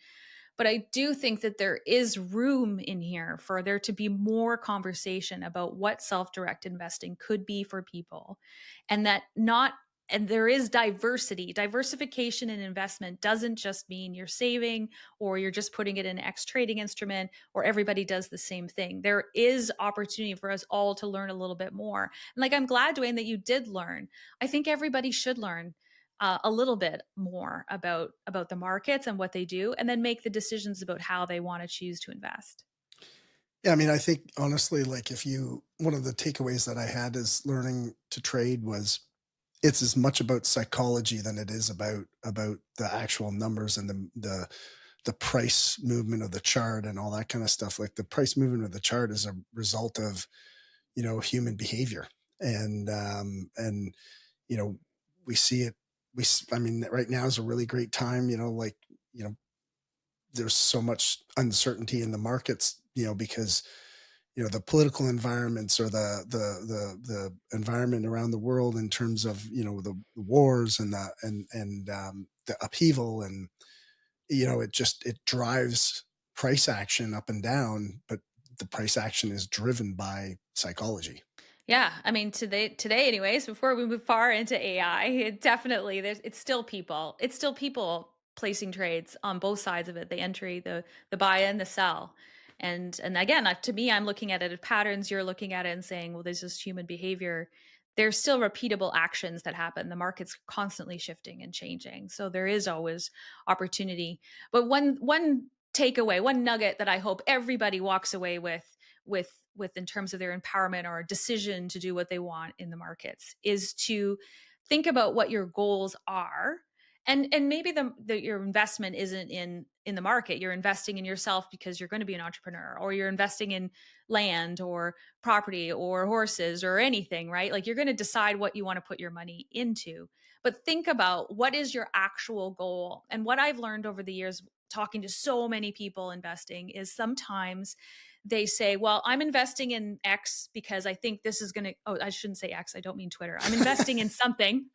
But I do think that there is room in here for there to be more conversation about what self-directed investing could be for people, and that not and there is diversity. Diversification in investment doesn't just mean you're saving or you're just putting it in an X trading instrument or everybody does the same thing. There is opportunity for us all to learn a little bit more. And like, I'm glad, Dwayne, that you did learn. I think everybody should learn a little bit more about the markets and what they do, and then make the decisions about how they want to choose to invest. Yeah, I mean, I think honestly, like if you one of the takeaways that I had is learning to trade was it's as much about psychology than it is about the actual numbers and the price movement of the chart and all that kind of stuff. Like the price movement of the chart is a result of, human behavior. And you know, we see it I mean, right now is a really great time, like, you know, there's so much uncertainty in the markets, because the political environments or the environment around the world in terms of the wars and the upheaval, and it drives price action up and down, but the price action is driven by psychology. Yeah, I mean, today anyways, before we move far into AI, definitely it's still people. It's still people placing trades on both sides of it, the entry, the buy and the sell. And again, to me, I'm looking at it as patterns, you're looking at it and saying, well, there's just human behavior there's still repeatable actions that happen. The market's constantly shifting and changing. So there is always opportunity. But one takeaway, one nugget that I hope everybody walks away with in terms of their empowerment or decision to do what they want in the markets is to think about what your goals are. And maybe your investment isn't in the market. You're investing in yourself because you're going to be an entrepreneur, or you're investing in land or property or horses or anything, right? Like, you're going to decide what you want to put your money into. But think about what is your actual goal. And what I've learned over the years talking to so many people investing is sometimes they say, well, I'm investing in X because I think this is going to, oh, I shouldn't say X. I don't mean Twitter. I'm investing in something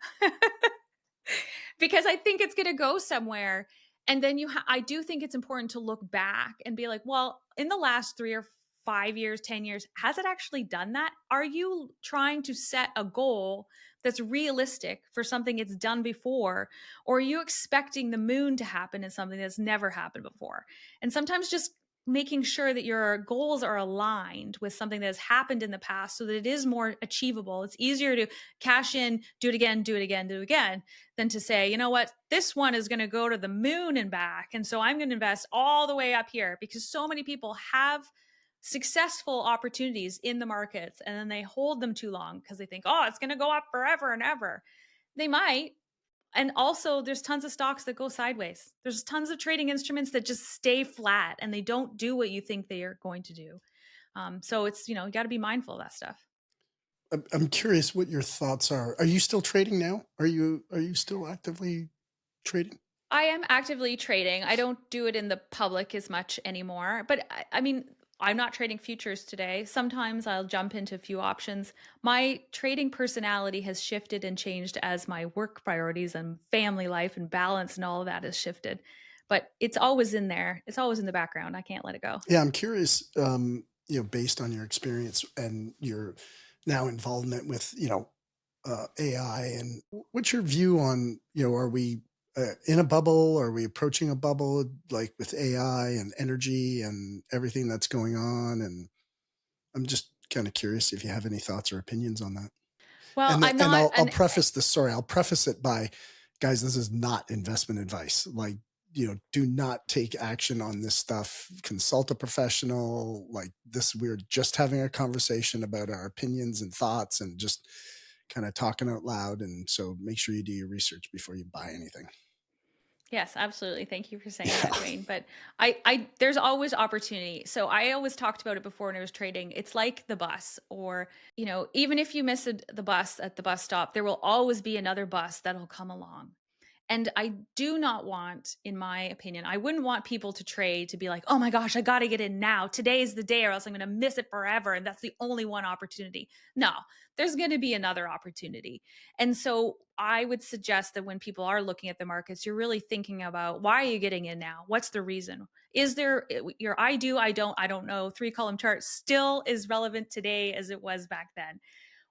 because I think it's going to go somewhere. And then I do think it's important to look back and be like, well, in the last 3 or 5 years, 10 years, has it actually done that? Are you trying to set a goal that's realistic for something it's done before? Or are you expecting the moon to happen in something that's never happened before? And sometimes just making sure that your goals are aligned with something that has happened in the past so that it is more achievable. It's easier to cash in, do it again, do it again, do it again, than to say, you know what, this one is going to go to the moon and back. And so I'm going to invest all the way up here, because so many people have successful opportunities in the markets and then they hold them too long because they think, oh, it's going to go up forever and ever. They might. And also, there's tons of stocks that go sideways. There's tons of trading instruments that just stay flat and they don't do what you think they are going to do. So it's, you got to be mindful of that stuff. I'm curious what your thoughts are. Are you still trading now? Are you still actively trading? I am actively trading. I don't do it in the public as much anymore, but I mean, I'm not trading futures today. Sometimes I'll jump into a few options. My trading personality has shifted and changed as my work priorities and family life and balance and all of that has shifted. But it's always in there. It's always in the background. I can't let it go. Yeah, I'm curious, based on your experience and your now involvement with, AI, and what's your view on, are we in a bubble? Are we approaching a bubble, like with AI and energy and everything that's going on? And I'm just kind of curious if you have any thoughts or opinions on that. Well, And I'm and not I'll an preface this. Sorry, I'll preface it by, guys, this is not investment advice. Like, do not take action on this stuff. Consult a professional. Like this, we're just having a conversation about our opinions and thoughts, and just kind of talking out loud. And so, make sure you do your research before you buy anything. Yes, absolutely. Thank you for saying that, Yeah. Dwayne. But there's always opportunity. So I always talked about it before when I was trading. It's like the bus, or, even if you miss the bus at the bus stop, there will always be another bus that'll come along. And I do not want, in my opinion, I wouldn't want people to trade to be like, oh my gosh, I got to get in now. Today is the day, or else I'm going to miss it forever. And that's the only one opportunity. No, there's going to be another opportunity. And so I would suggest that when people are looking at the markets, you're really thinking about, why are you getting in now? What's the reason? Is there your I don't know 3 column chart still is relevant today as it was back then?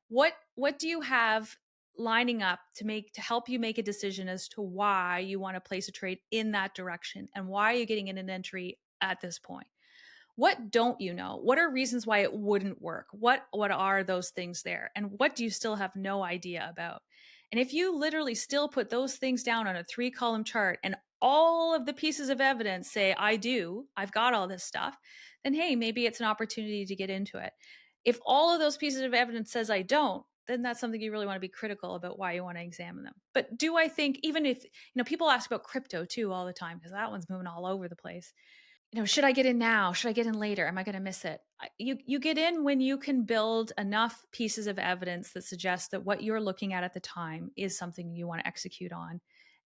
What do you have lining up to help you make a decision as to why you want to place a trade in that direction, and why are you getting in an entry at this point? What don't you know? What are reasons why it wouldn't work? What are those things there? And what do you still have no idea about? And if you literally still put those things down on a 3 column chart and all of the pieces of evidence say, I've got all this stuff, then hey, maybe it's an opportunity to get into it. If all of those pieces of evidence says I don't, then that's something you really want to be critical about, why you want to examine them. But do I think, even if, people ask about crypto too all the time, because that one's moving all over the place. Should I get in now? Should I get in later? Am I going to miss it? You get in when you can build enough pieces of evidence that suggest that what you're looking at the time is something you want to execute on.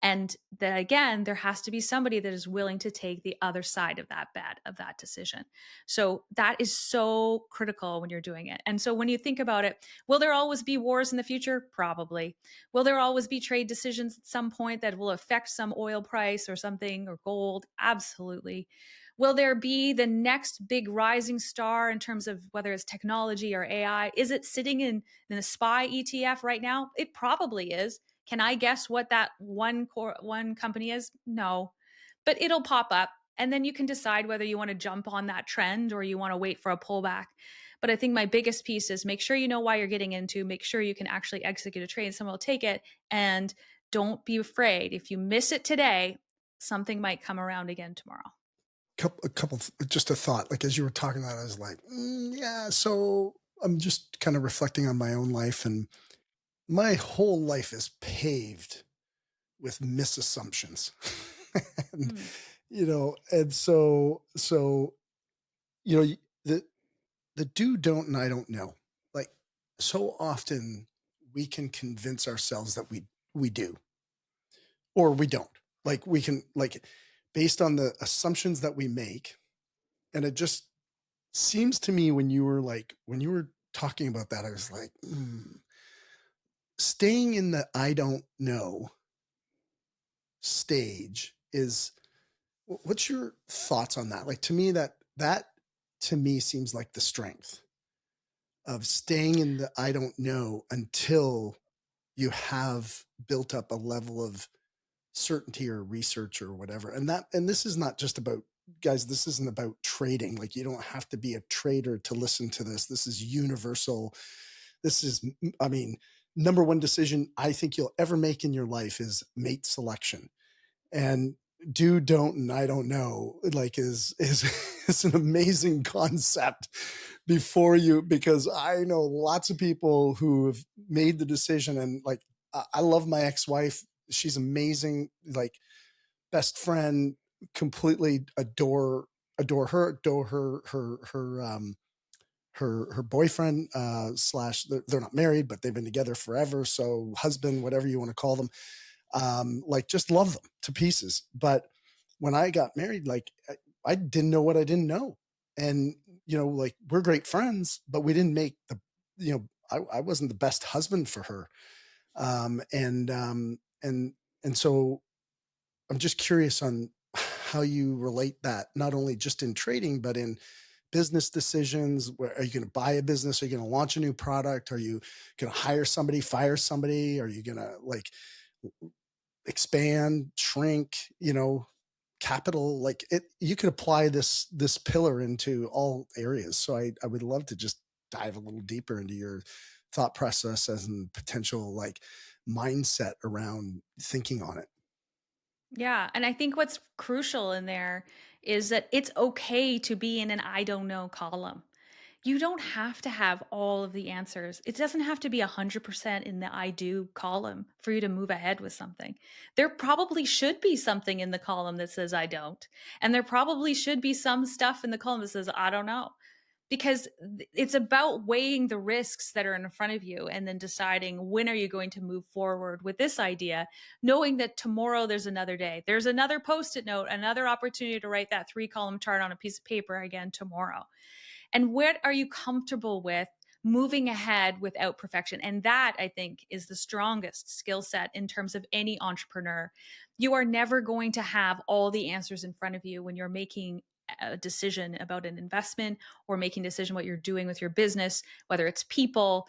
And that, again, there has to be somebody that is willing to take the other side of that bet, of that decision. So that is so critical when you're doing it. And so when you think about it, will there always be wars in the future? Probably. Will there always be trade decisions at some point that will affect some oil price or something, or gold? Absolutely. Will there be the next big rising star in terms of whether it's technology or AI? Is it sitting in the SPY ETF right now? It probably is. Can I guess what that one company is? No, but it'll pop up, and then you can decide whether you want to jump on that trend or you want to wait for a pullback. But I think my biggest piece is make sure you know why you're getting into, make sure you can actually execute a trade and someone will take it. And don't be afraid. If you miss it today, something might come around again tomorrow. Just a thought. Like as you were talking that, I was like, yeah. So I'm just kind of reflecting on my own life, and my whole life is paved with misassumptions. and Mm, and so the do, don't, and I don't know. Like so often we can convince ourselves that we do or we don't. Like we can like based on the assumptions that we make. And it just seems to me when you were talking about that, I was like, staying in the I don't know stage is what's your thoughts on that? Like to me, that to me seems like the strength of staying in the I don't know until you have built up a level of certainty or research or whatever. And this is not just about guys, this isn't about trading. Like you don't have to be a trader to listen to this. This is universal. This is, I mean, number one decision I think you'll ever make in your life is mate selection. And do, don't, and I don't know, like is is an amazing concept before you, because I know lots of people who have made the decision and like I love my ex-wife. She's amazing, like best friend, completely adore her, adore her boyfriend slash they're not married but they've been together forever, so husband, whatever you want to call them, like just love them to pieces. But when I got married, like I didn't know what I didn't know. And, like we're great friends, but we didn't make I wasn't the best husband for her. And so I'm just curious on how you relate that, not only just in trading, but in business decisions. Where are you going to buy a business? Are you going to launch a new product? Are you going to hire somebody, fire somebody? Are you going to like expand, shrink, capital? Like it, you could apply this pillar into all areas. So I would love to just dive a little deeper into your thought process and potential like mindset around thinking on it. yeah. And I think what's crucial in there is that it's okay to be in an I don't know column. You don't have to have all of the answers. It doesn't have to be 100% in the I do column for you to move ahead with something. There probably should be something in the column that says I don't. And there probably should be some stuff in the column that says I don't know. Because it's about weighing the risks that are in front of you and then deciding when are you going to move forward with this idea, knowing that tomorrow there's another day. There's another post-it note, another opportunity to write that 3-column chart on a piece of paper again tomorrow. And what are you comfortable with moving ahead without perfection? And that, I think, is the strongest skill set in terms of any entrepreneur. You are never going to have all the answers in front of you when you're making a decision about an investment or making a decision what you're doing with your business, whether it's people,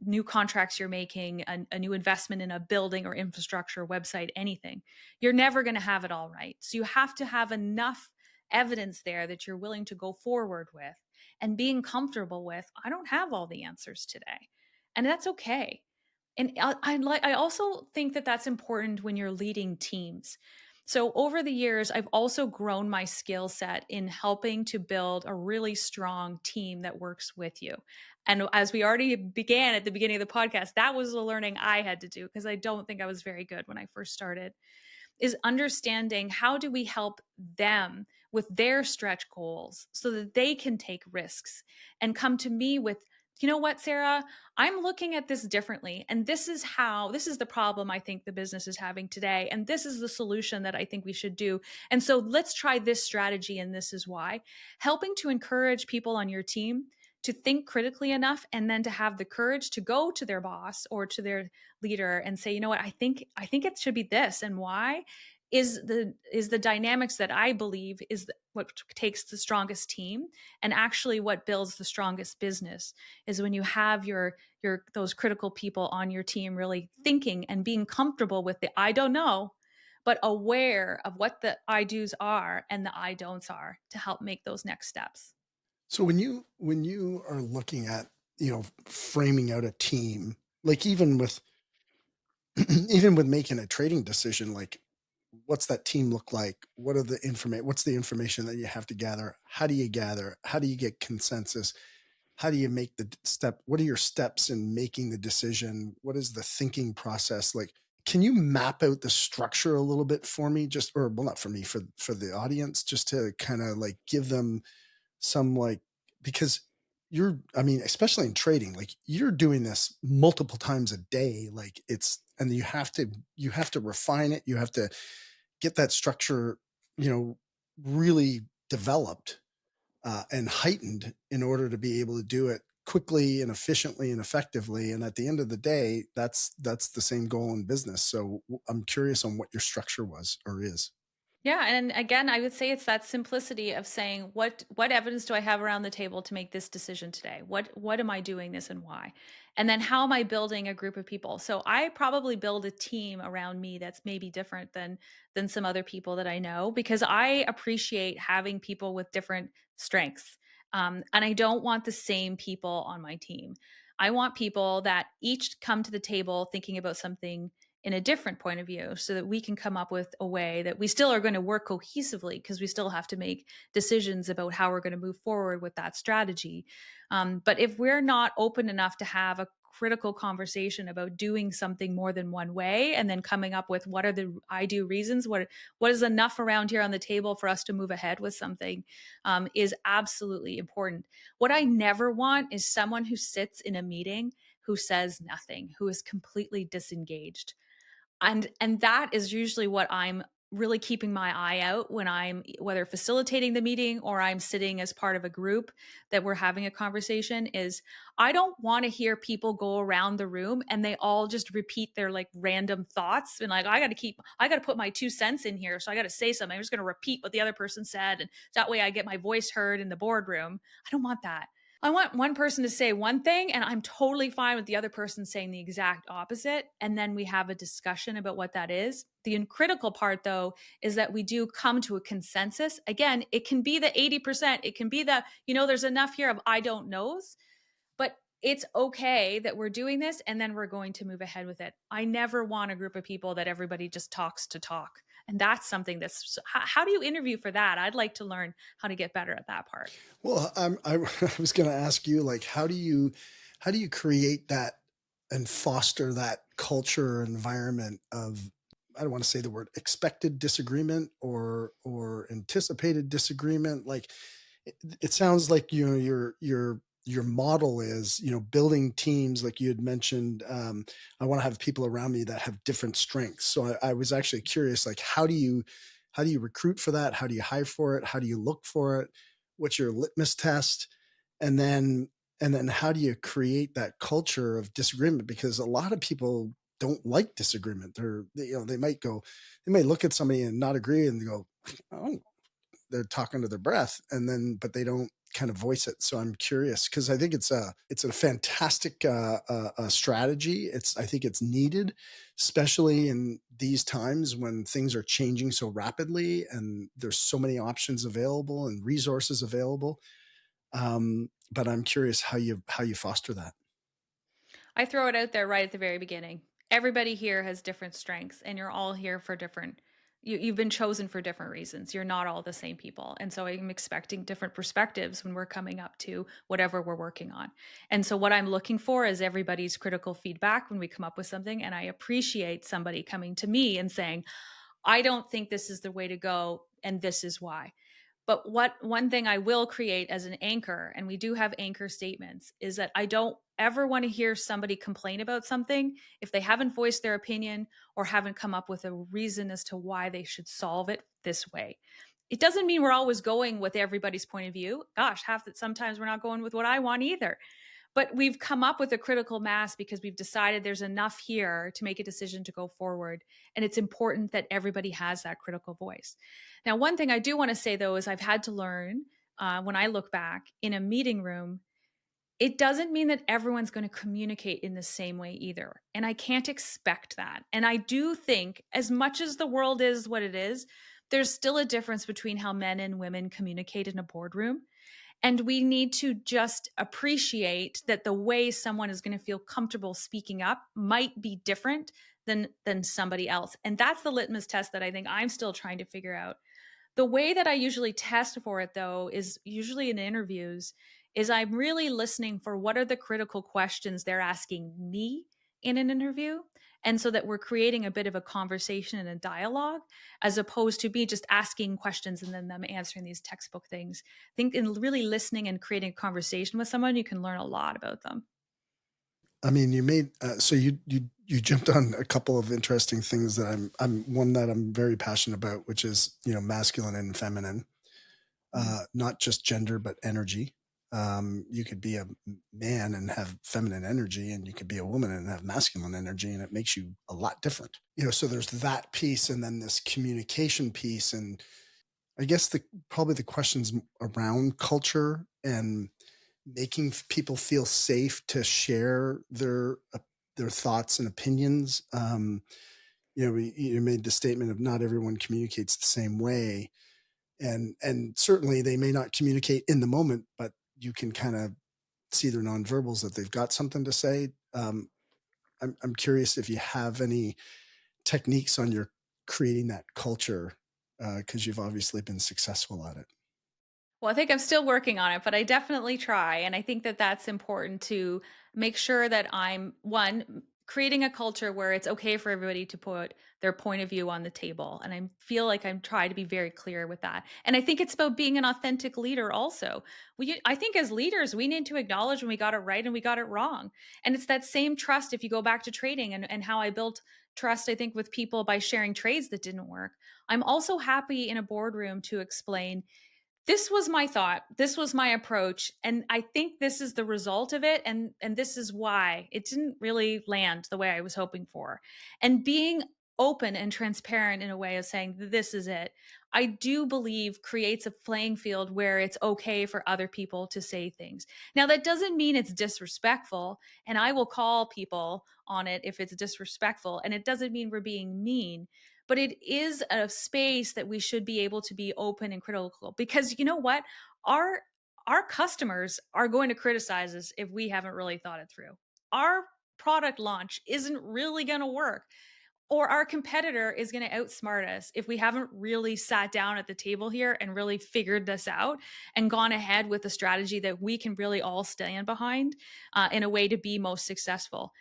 new contracts you're making, a new investment in a building or infrastructure, website, anything. You're never going to have it all right. So you have to have enough evidence there that you're willing to go forward with and being comfortable with, I don't have all the answers today. And that's okay. And I also think that that's important when you're leading teams. So over the years, I've also grown my skill set in helping to build a really strong team that works with you. And as we already began at the beginning of the podcast, that was the learning I had to do because I don't think I was very good when I first started, is understanding how do we help them with their stretch goals so that they can take risks and come to me with, you know what, Sarah, I'm looking at this differently. And this is the problem I think the business is having today. And this is the solution that I think we should do. And so let's try this strategy. And this is why. Helping to encourage people on your team to think critically enough and then to have the courage to go to their boss or to their leader and say, you know what, I think it should be this, and why is the dynamics that I believe is what takes the strongest team, and actually what builds the strongest business is when you have your those critical people on your team really thinking and being comfortable with the I don't know, but aware of what the I do's are and the I don'ts are to help make those next steps. So when you are looking at, framing out a team, like even with even with making a trading decision, like what's that team look like? What's the information that you have to gather? How do you gather? How do you get consensus? How do you make the step? What are your steps in making the decision? What is the thinking process like? Can you map out the structure a little bit for me? Just, or well, not for me, for the audience, just to kind of like give them some like, because I mean, especially in trading, like you're doing this multiple times a day, like and you have to refine it. You have to get that structure, you know, really developed and heightened in order to be able to do it quickly and efficiently and effectively. And at the end of the day, that's the same goal in business. So I'm curious on what your structure was or is. Yeah, and again, I would say it's that simplicity of saying what evidence do I have around the table to make this decision today? What am I doing this and why? And then how am I building a group of people? So I probably build a team around me that's maybe different than some other people that I know because I appreciate having people with different strengths. And I don't want the same people on my team. I want people that each come to the table thinking about something in a different point of view so that we can come up with a way that we still are going to work cohesively because we still have to make decisions about how we're going to move forward with that strategy. But if we're not open enough to have a critical conversation about doing something more than one way and then coming up with what are the I do reasons, what is enough around here on the table for us to move ahead with something, is absolutely important. What I never want is someone who sits in a meeting who says nothing, who is completely disengaged. And that is usually what I'm really keeping my eye out when I'm whether facilitating the meeting or I'm sitting as part of a group that we're having a conversation. Is I don't want to hear people go around the room and they all just repeat their like random thoughts and like I got to put my 2 cents in here, so I got to say something. I'm just going to repeat what the other person said, and that way I get my voice heard in the boardroom. I don't want that. I want one person to say one thing, and I'm totally fine with the other person saying the exact opposite. And then we have a discussion about what that is. The critical part, though, is that we do come to a consensus. Again, it can be the 80%, it can be there's enough here of I don't knows, but it's okay that we're doing this and then we're going to move ahead with it. I never want a group of people that everybody just talks to talk. And that's something how do you interview for that? I'd like to learn how to get better at that part. Well, I was going to ask you, like, how do you create that and foster that culture or environment of, I don't want to say the word expected disagreement or anticipated disagreement. Like it sounds like your model is building teams like you had mentioned. I want to have people around me that have different strengths. So I was actually curious, like how do you recruit for that? How do you hire for it? How do you look for it? What's your litmus test? And then how do you create that culture of disagreement? Because a lot of people don't like disagreement. They might look at somebody and not agree and go, oh, they're talking to their breath, and then but they don't kind of voice it. So I'm curious because I think it's a fantastic strategy. I think it's needed, especially in these times when things are changing so rapidly and there's so many options available and resources available. But I'm curious how you foster that. I throw it out there right at the very beginning. Everybody here has different strengths, and you're all here for different. You've been chosen for different reasons. You're not all the same people. And so I'm expecting different perspectives when we're coming up to whatever we're working on. And so what I'm looking for is everybody's critical feedback when we come up with something. And I appreciate somebody coming to me and saying, I don't think this is the way to go, and this is why. But what one thing I will create as an anchor, and we do have anchor statements, is that I don't ever want to hear somebody complain about something if they haven't voiced their opinion or haven't come up with a reason as to why they should solve it this way. It doesn't mean we're always going with everybody's point of view. Gosh, half that sometimes we're not going with what I want either. But we've come up with a critical mass because we've decided there's enough here to make a decision to go forward. And it's important that everybody has that critical voice. Now, one thing I do want to say, though, is I've had to learn when I look back in a meeting room, it doesn't mean that everyone's going to communicate in the same way either. And I can't expect that. And I do think, as much as the world is what it is, there's still a difference between how men and women communicate in a boardroom. And we need to just appreciate that the way someone is going to feel comfortable speaking up might be different than somebody else. And that's the litmus test that I think I'm still trying to figure out. The way that I usually test for it though is usually in interviews is I'm really listening for what are the critical questions they're asking me in an interview, and so that we're creating a bit of a conversation and a dialogue as opposed to me just asking questions and then them answering these textbook things. I think in really listening and creating a conversation with someone you can learn a lot about them. I mean, you made so you jumped on a couple of interesting things that I'm one that I'm very passionate about, which is masculine and feminine, Mm. not just gender but energy. You could be a man and have feminine energy, and you could be a woman and have masculine energy, and it makes you a lot different. So there's that piece, and then this communication piece, and I guess probably the questions around culture and making people feel safe to share their thoughts and opinions. You made the statement of not everyone communicates the same way, and certainly they may not communicate in the moment, but you can kind of see their nonverbals that they've got something to say. I'm curious if you have any techniques on your creating that culture, because you've obviously been successful at it. Well, I think I'm still working on it, but I definitely try. And I think that that's important to make sure that I'm one, creating a culture where it's okay for everybody to put their point of view on the table. And I feel like I'm trying to be very clear with that. And I think it's about being an authentic leader also. I think as leaders, we need to acknowledge when we got it right and we got it wrong. And it's that same trust if you go back to trading and how I built trust, I think, with people by sharing trades that didn't work. I'm also happy in a boardroom to explain this was my thought, this was my approach, and I think this is the result of it, and this is why it didn't really land the way I was hoping for. And being open and transparent in a way of saying this is it, I do believe creates a playing field where it's okay for other people to say things. Now that doesn't mean it's disrespectful, and I will call people on it if it's disrespectful, and it doesn't mean we're being mean, but it is a space that we should be able to be open and critical, because you know what, our our customers are going to criticize us if we haven't really thought it through. Our product launch isn't really going to work, or our competitor is going to outsmart us if we haven't really sat down at the table here and really figured this out and gone ahead with a strategy that we can really all stand behind in a way to be most successful.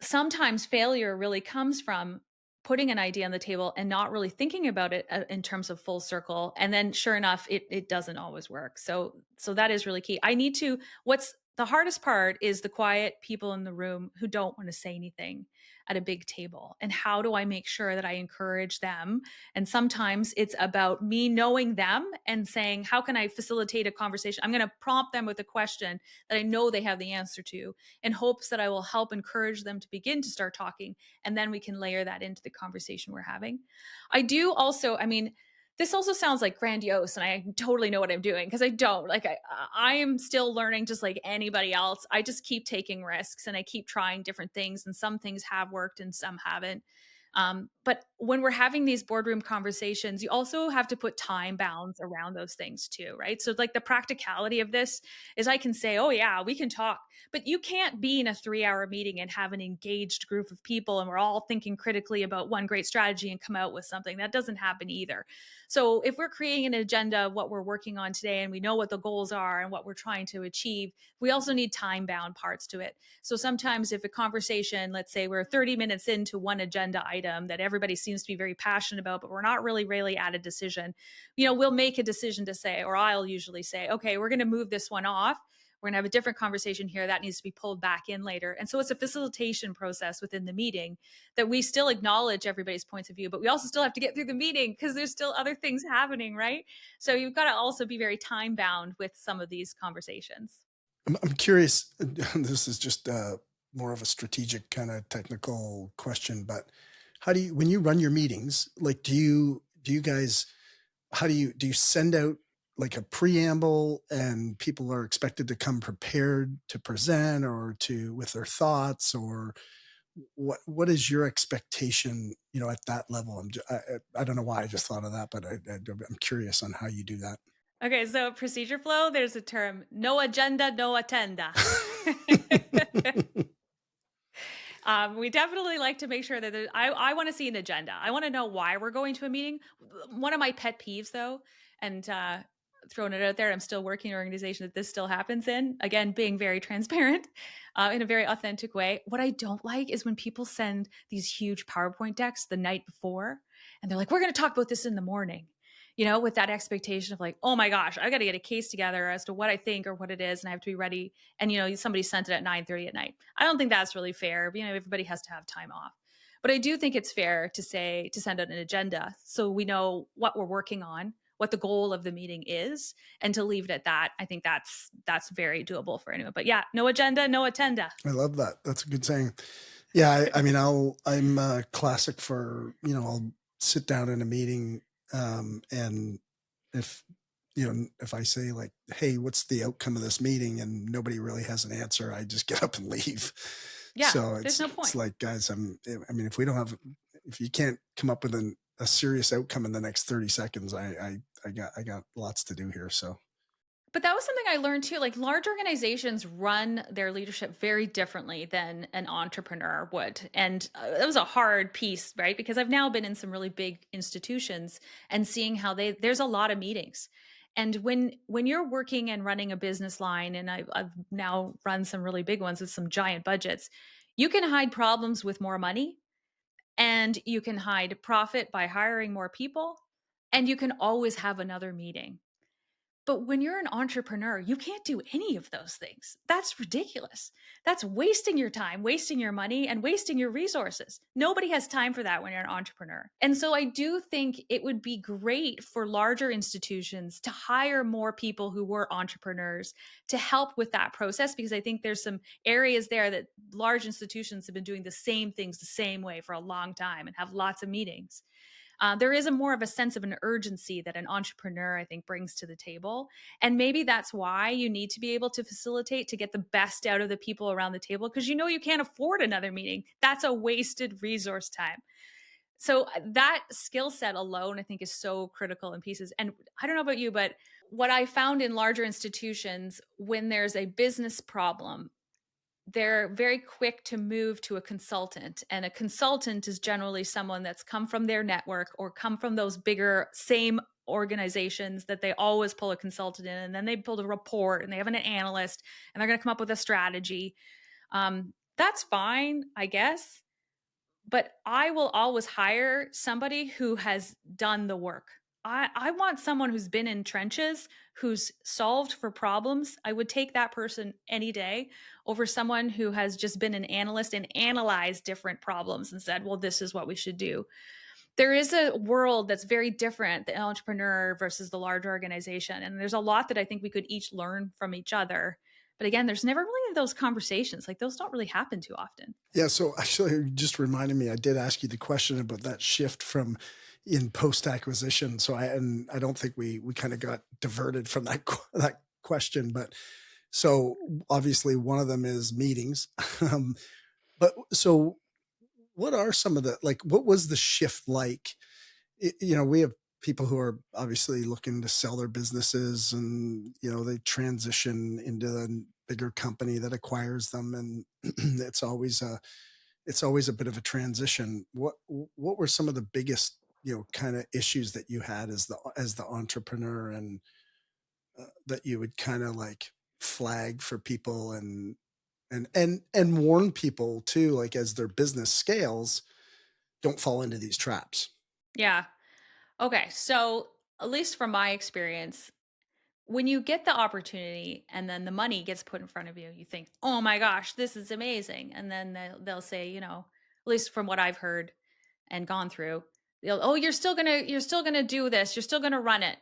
Sometimes failure really comes from putting an idea on the table and not really thinking about it in terms of full circle, and then sure enough it doesn't always work. So that is really key. I need to What's the hardest part is the quiet people in the room who don't want to say anything at a big table, and how do I make sure that I encourage them? And sometimes it's about me knowing them and saying, how can I facilitate a conversation? I'm going to prompt them with a question that I know they have the answer to, in hopes that I will help encourage them to begin to start talking. And then we can layer that into the conversation we're having. I do also, I mean, this also sounds like grandiose, and I totally know what I'm doing because I don't. Like I am still learning just like anybody else. I just keep taking risks and I keep trying different things, and some things have worked and some haven't. But when we're having these boardroom conversations, you also have to put time bounds around those things too, right? So, like the practicality of this is I can say, oh, yeah, we can talk, but you can't be in a 3 hour meeting and have an engaged group of people and we're all thinking critically about one great strategy and come out with something. That doesn't happen either. So, if we're creating an agenda of what we're working on today and we know what the goals are and what we're trying to achieve, we also need time bound parts to it. So sometimes if a conversation, let's say we're 30 minutes into one agenda item that everybody seems to be very passionate about, but we're not really at a decision, we'll make a decision to say, or I'll usually say, okay, we're going to move this one off. We're going to have a different conversation here that needs to be pulled back in later. And so it's a facilitation process within the meeting that we still acknowledge everybody's points of view, but we also still have to get through the meeting because there's still other things happening, right? So you've got to also be very time bound with some of these conversations. I'm curious. This is just more of a strategic kind of technical question, but how do you, when you run your meetings, like, do you guys, do you send out like a preamble and people are expected to come prepared to present or to with their thoughts, or what is your expectation, at that level? I don't know why I just thought of that, but I'm curious on how you do that. Okay, so procedure flow, there's a term, no agenda, no attenda. We definitely like to make sure that I want to see an agenda. I want to know why we're going to a meeting. One of my pet peeves, though, and throwing it out there, I'm still working in an organization that this still happens in. Again, being very transparent in a very authentic way. What I don't like is when people send these huge PowerPoint decks the night before, and they're like, "We're going to talk about this in the morning." With that expectation of like, oh my gosh, I got to get a case together as to what I think or what it is, and I have to be ready. And somebody sent it at 9:30 at night. I don't think that's really fair. Everybody has to have time off. But I do think it's fair to send out an agenda so we know what we're working on, what the goal of the meeting is, and to leave it at that. I think that's very doable for anyone. But yeah, no agenda, no attenda. I love that. That's a good saying. Yeah, I mean, I'm classic for, I'll sit down in a meeting, and if, if I say like, "Hey, what's the outcome of this meeting?" and nobody really has an answer, I just get up and leave. Yeah, So there's no it's point. like, guys, I mean, if you can't come up with a serious outcome in the next 30 seconds, I got lots to do here. So But that was something I learned too. Like large organizations run their leadership very differently than an entrepreneur would. And it was a hard piece, right? Because I've now been in some really big institutions and seeing how there's a lot of meetings. And when you're working and running a business line, and I've now run some really big ones with some giant budgets, you can hide problems with more money, and you can hide profit by hiring more people, and you can always have another meeting. But when you're an entrepreneur, you can't do any of those things. That's ridiculous. That's wasting your time, wasting your money, and wasting your resources. Nobody has time for that when you're an entrepreneur. And so I do think it would be great for larger institutions to hire more people who were entrepreneurs to help with that process, because I think there's some areas there that large institutions have been doing the same things the same way for a long time and have lots of meetings. There is a more of a sense of an urgency that an entrepreneur, I think, brings to the table. And maybe that's why you need to be able to facilitate to get the best out of the people around the table, because you can't afford another meeting. That's a wasted resource time. So that skill set alone, I think, is so critical in pieces. And I don't know about you, but what I found in larger institutions, when there's a business problem, they're very quick to move to a consultant. And a consultant is generally someone that's come from their network or come from those bigger, same organizations that they always pull a consultant in. And then they build a report and they have an analyst and they're going to come up with a strategy. That's fine, I guess. But I will always hire somebody who has done the work. I want someone who's been in trenches, who's solved for problems. I would take that person any day over someone who has just been an analyst and analyzed different problems and said, well, this is what we should do. There is a world that's very different, the entrepreneur versus the large organization. And there's a lot that I think we could each learn from each other. But again, there's never really those conversations. Like those don't really happen too often. yeah, so actually, you just reminded me. I did ask you the question about that shift from in post acquisition. So I don't think we kind of got diverted from that question, but so obviously one of them is meetings. um, but so what are some of the like? What was the shift like? We have people who are obviously looking to sell their businesses, and they transition into a bigger company that acquires them, and it's always a bit of a transition. What were some of the biggest kind of issues that you had as the entrepreneur, and that you would kind of like flag for people, and warn people too, like as their business scales, don't fall into these traps. Yeah. Okay. So, at least from my experience, when you get the opportunity and then the money gets put in front of you, you think, "Oh my gosh, this is amazing." And then they'll say, at least from what I've heard and gone through, "Oh, you're still going to do this. You're still going to run it."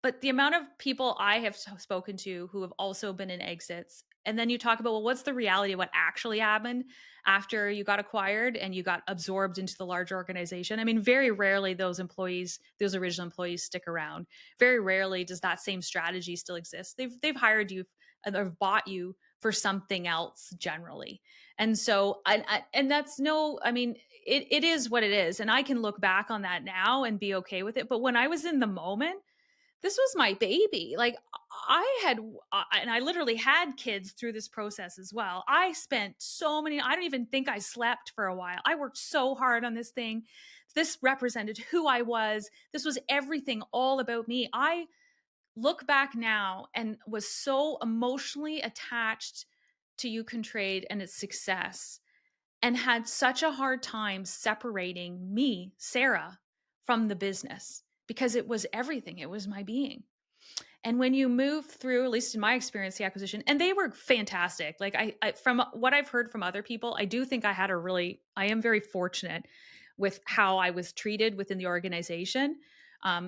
But the amount of people I have spoken to who have also been in exits, and then you talk about, well, what's the reality of what actually happened after you got acquired and you got absorbed into the larger organization? I mean, very rarely those original employees stick around. Very rarely does that same strategy still exist. They've hired you and they've bought you for something else generally. And so, and that's no, I mean, it is what it is. And I can look back on that now and be okay with it. But when I was in the moment, this was my baby. Like I had, and I literally had kids through this process as well. I spent so many, I don't even think I slept for a while. I worked so hard on this thing. This represented who I was. This was everything all about me. I look back now and was so emotionally attached to You Can Trade and its success, and had such a hard time separating me, Sarah, from the business because it was everything. It was my being. And when you move through, at least in my experience, the acquisition, and they were fantastic. Like from what I've heard from other people, I do think I am very fortunate with how I was treated within the organization.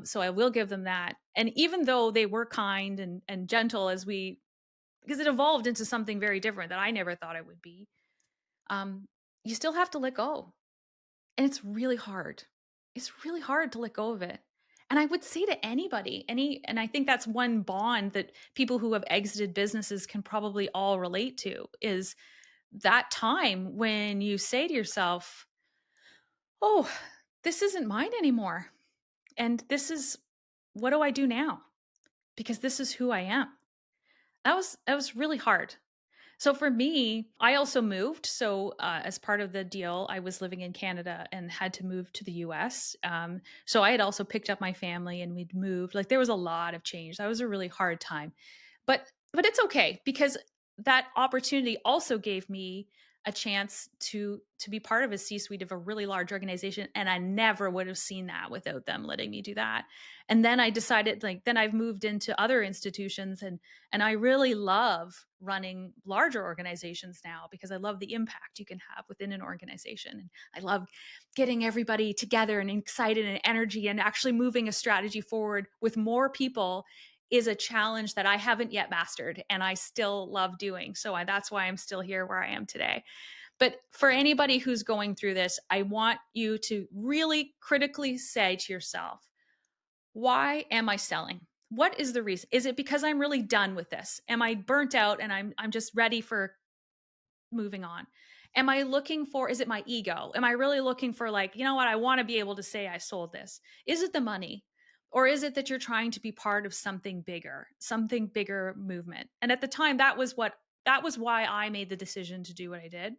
So I will give them that. And even though they were kind and gentle because it evolved into something very different that I never thought it would be, um, you still have to let go. And it's really hard. It's really hard to let go of it. And I would say to anybody, and I think that's one bond that people who have exited businesses can probably all relate to, is that time when you say to yourself, "Oh, this isn't mine anymore. And what do I do now? Because this is who I am." That was really hard. So for me, I also moved. So as part of the deal, I was living in Canada and had to move to the US. So I had also picked up my family and we'd moved. Like there was a lot of change. That was a really hard time. But it's okay because that opportunity also gave me a chance to be part of a C-suite of a really large organization, and I never would have seen that without them letting me do that. And then I decided, like, then I've moved into other institutions, and I really love running larger organizations now because I love the impact you can have within an organization. And I love getting everybody together and excited and energy, and actually moving a strategy forward with more people is a challenge that I haven't yet mastered and I still love doing. So that's why I'm still here where I am today. But for anybody who's going through this, I want you to really critically say to yourself, why am I selling? What is the reason? Is it because I'm really done with this? Am I burnt out and I'm just ready for moving on? Am I looking for, is it my ego? Am I really looking for, like, you know what, I want to be able to say I sold this? Is it the money? Or is it that you're trying to be part of something bigger movement? And at the time, that was why I made the decision to do what I did.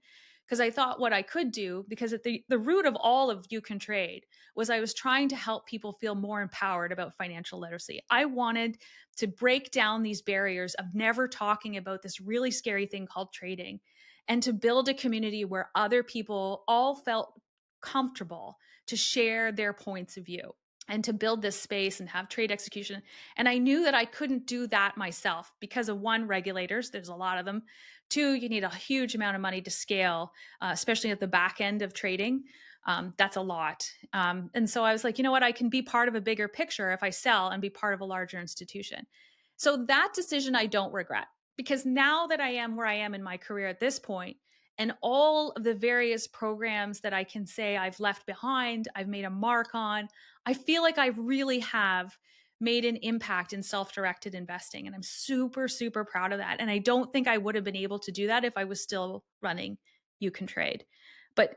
Because I thought what I could do, because at the root of all of You Can Trade was I was trying to help people feel more empowered about financial literacy. I wanted to break down these barriers of never talking about this really scary thing called trading, and to build a community where other people all felt comfortable to share their points of view and to build this space and have trade execution. And I knew that I couldn't do that myself because of, one, regulators, there's a lot of them. Two, you need a huge amount of money to scale, especially at the back end of trading. That's a lot. And so I was like, you know what, I can be part of a bigger picture if I sell and be part of a larger institution. So that decision I don't regret, because now that I am where I am in my career at this point, and all of the various programs that I can say I've left behind, I've made a mark on, I feel like I really have made an impact in self-directed investing. And I'm super, super proud of that. And I don't think I would have been able to do that if I was still running You Can Trade. But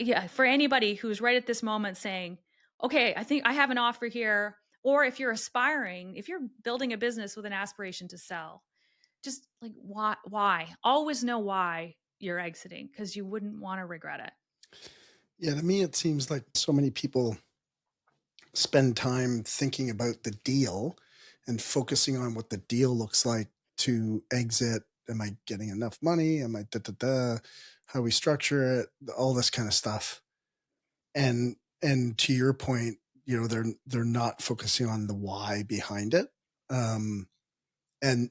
yeah, for anybody who's right at this moment saying, okay, I think I have an offer here, or if you're aspiring, if you're building a business with an aspiration to sell, just like, why? Always know why you're exiting, because you wouldn't want to regret it. Yeah, to me, it seems like so many people spend time thinking about the deal and focusing on what the deal looks like to exit. Am I getting enough money? Am I da da da? How we structure it, all this kind of stuff. And to your point, they're not focusing on the why behind it. Um, and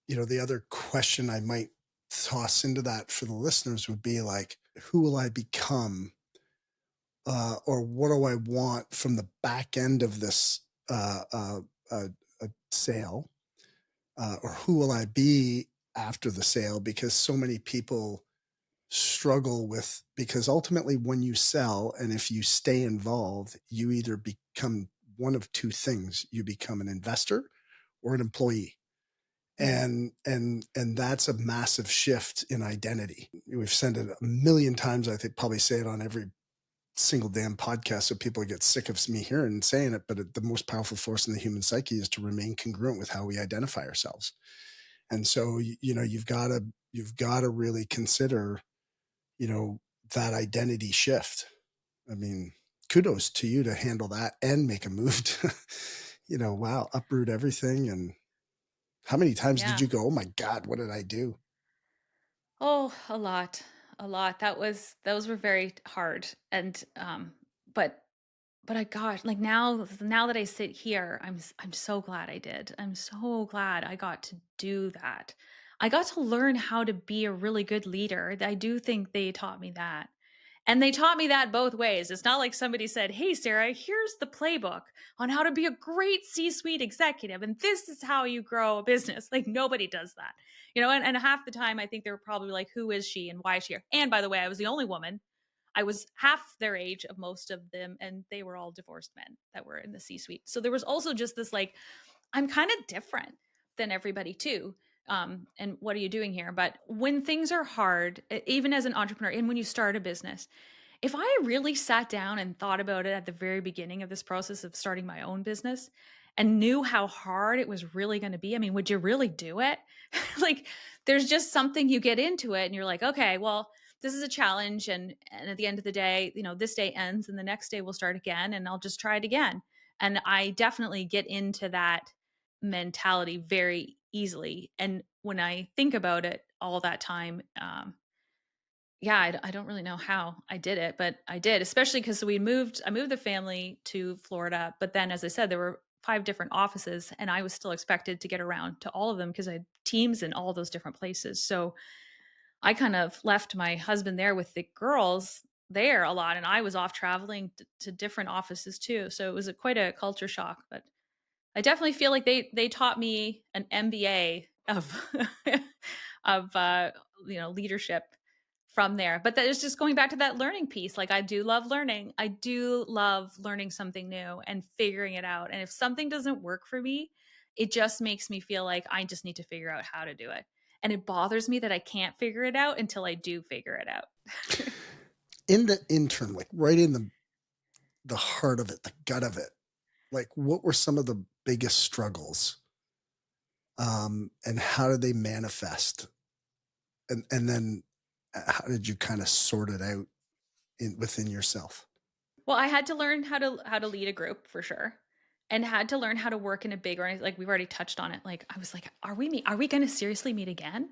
the other question I might toss into that for the listeners would be like, who will I become, or what do I want from the back end of this sale, or who will I be after the sale? Because so many people struggle with, because ultimately when you sell and if you stay involved, you either become one of two things: you become an investor or an employee. Mm. And that's a massive shift in identity. We've said it a million times. I think probably say it on every single damn podcast so people get sick of me hearing and saying it, but the most powerful force in the human psyche is to remain congruent with how we identify ourselves. And so, you've got to really consider, you know, that identity shift. I mean, kudos to you to handle that and make a move to, wow, uproot everything. And how many times did Yeah. you go, oh my God, what did I do? Oh, a lot. A lot. Those were very hard. And but I got like now that I sit here, I'm so glad I did. I'm so glad I got to do that. I got to learn how to be a really good leader. I do think they taught me that. And they taught me that both ways. It's not like somebody said, "Hey Sarah, here's the playbook on how to be a great C-suite executive and this is how you grow a business." Like nobody does that. And half the time I think they were probably like, "Who is she and why is she here?" And by the way, I was the only woman. I was half their age of most of them, and they were all divorced men that were in the C suite. So there was also just this like, I'm kind of different than everybody too. And what are you doing here? But when things are hard, even as an entrepreneur, and when you start a business, if I really sat down and thought about it at the very beginning of this process of starting my own business and knew how hard it was really going to be, I mean, would you really do it? Like, there's just something you get into it and you're like, okay, well, this is a challenge. And at the end of the day, this day ends and the next day we'll start again and I'll just try it again. And I definitely get into that mentality very easily. And when I think about it all that time, yeah, I don't really know how I did it, but I did, especially because I moved the family to Florida. But then, as I said, there were 5 different offices, and I was still expected to get around to all of them because I had teams in all those different places. So I kind of left my husband there with the girls there a lot, and I was off traveling to different offices too. So it was quite a culture shock. But I definitely feel like they taught me an MBA of of leadership from there. But that is just going back to that learning piece. Like I do love learning. I do love learning something new and figuring it out. And if something doesn't work for me, it just makes me feel like I just need to figure out how to do it. And it bothers me that I can't figure it out until I do figure it out. In the intern, like right in the heart of it, the gut of it, like what were some of the biggest struggles, and how did they manifest? And then how did you kind of sort it out within yourself? Well, I had to learn how to lead a group for sure, and had to learn how to work in a big organization. Like we've already touched on it. Like I was like, are we going to seriously meet again?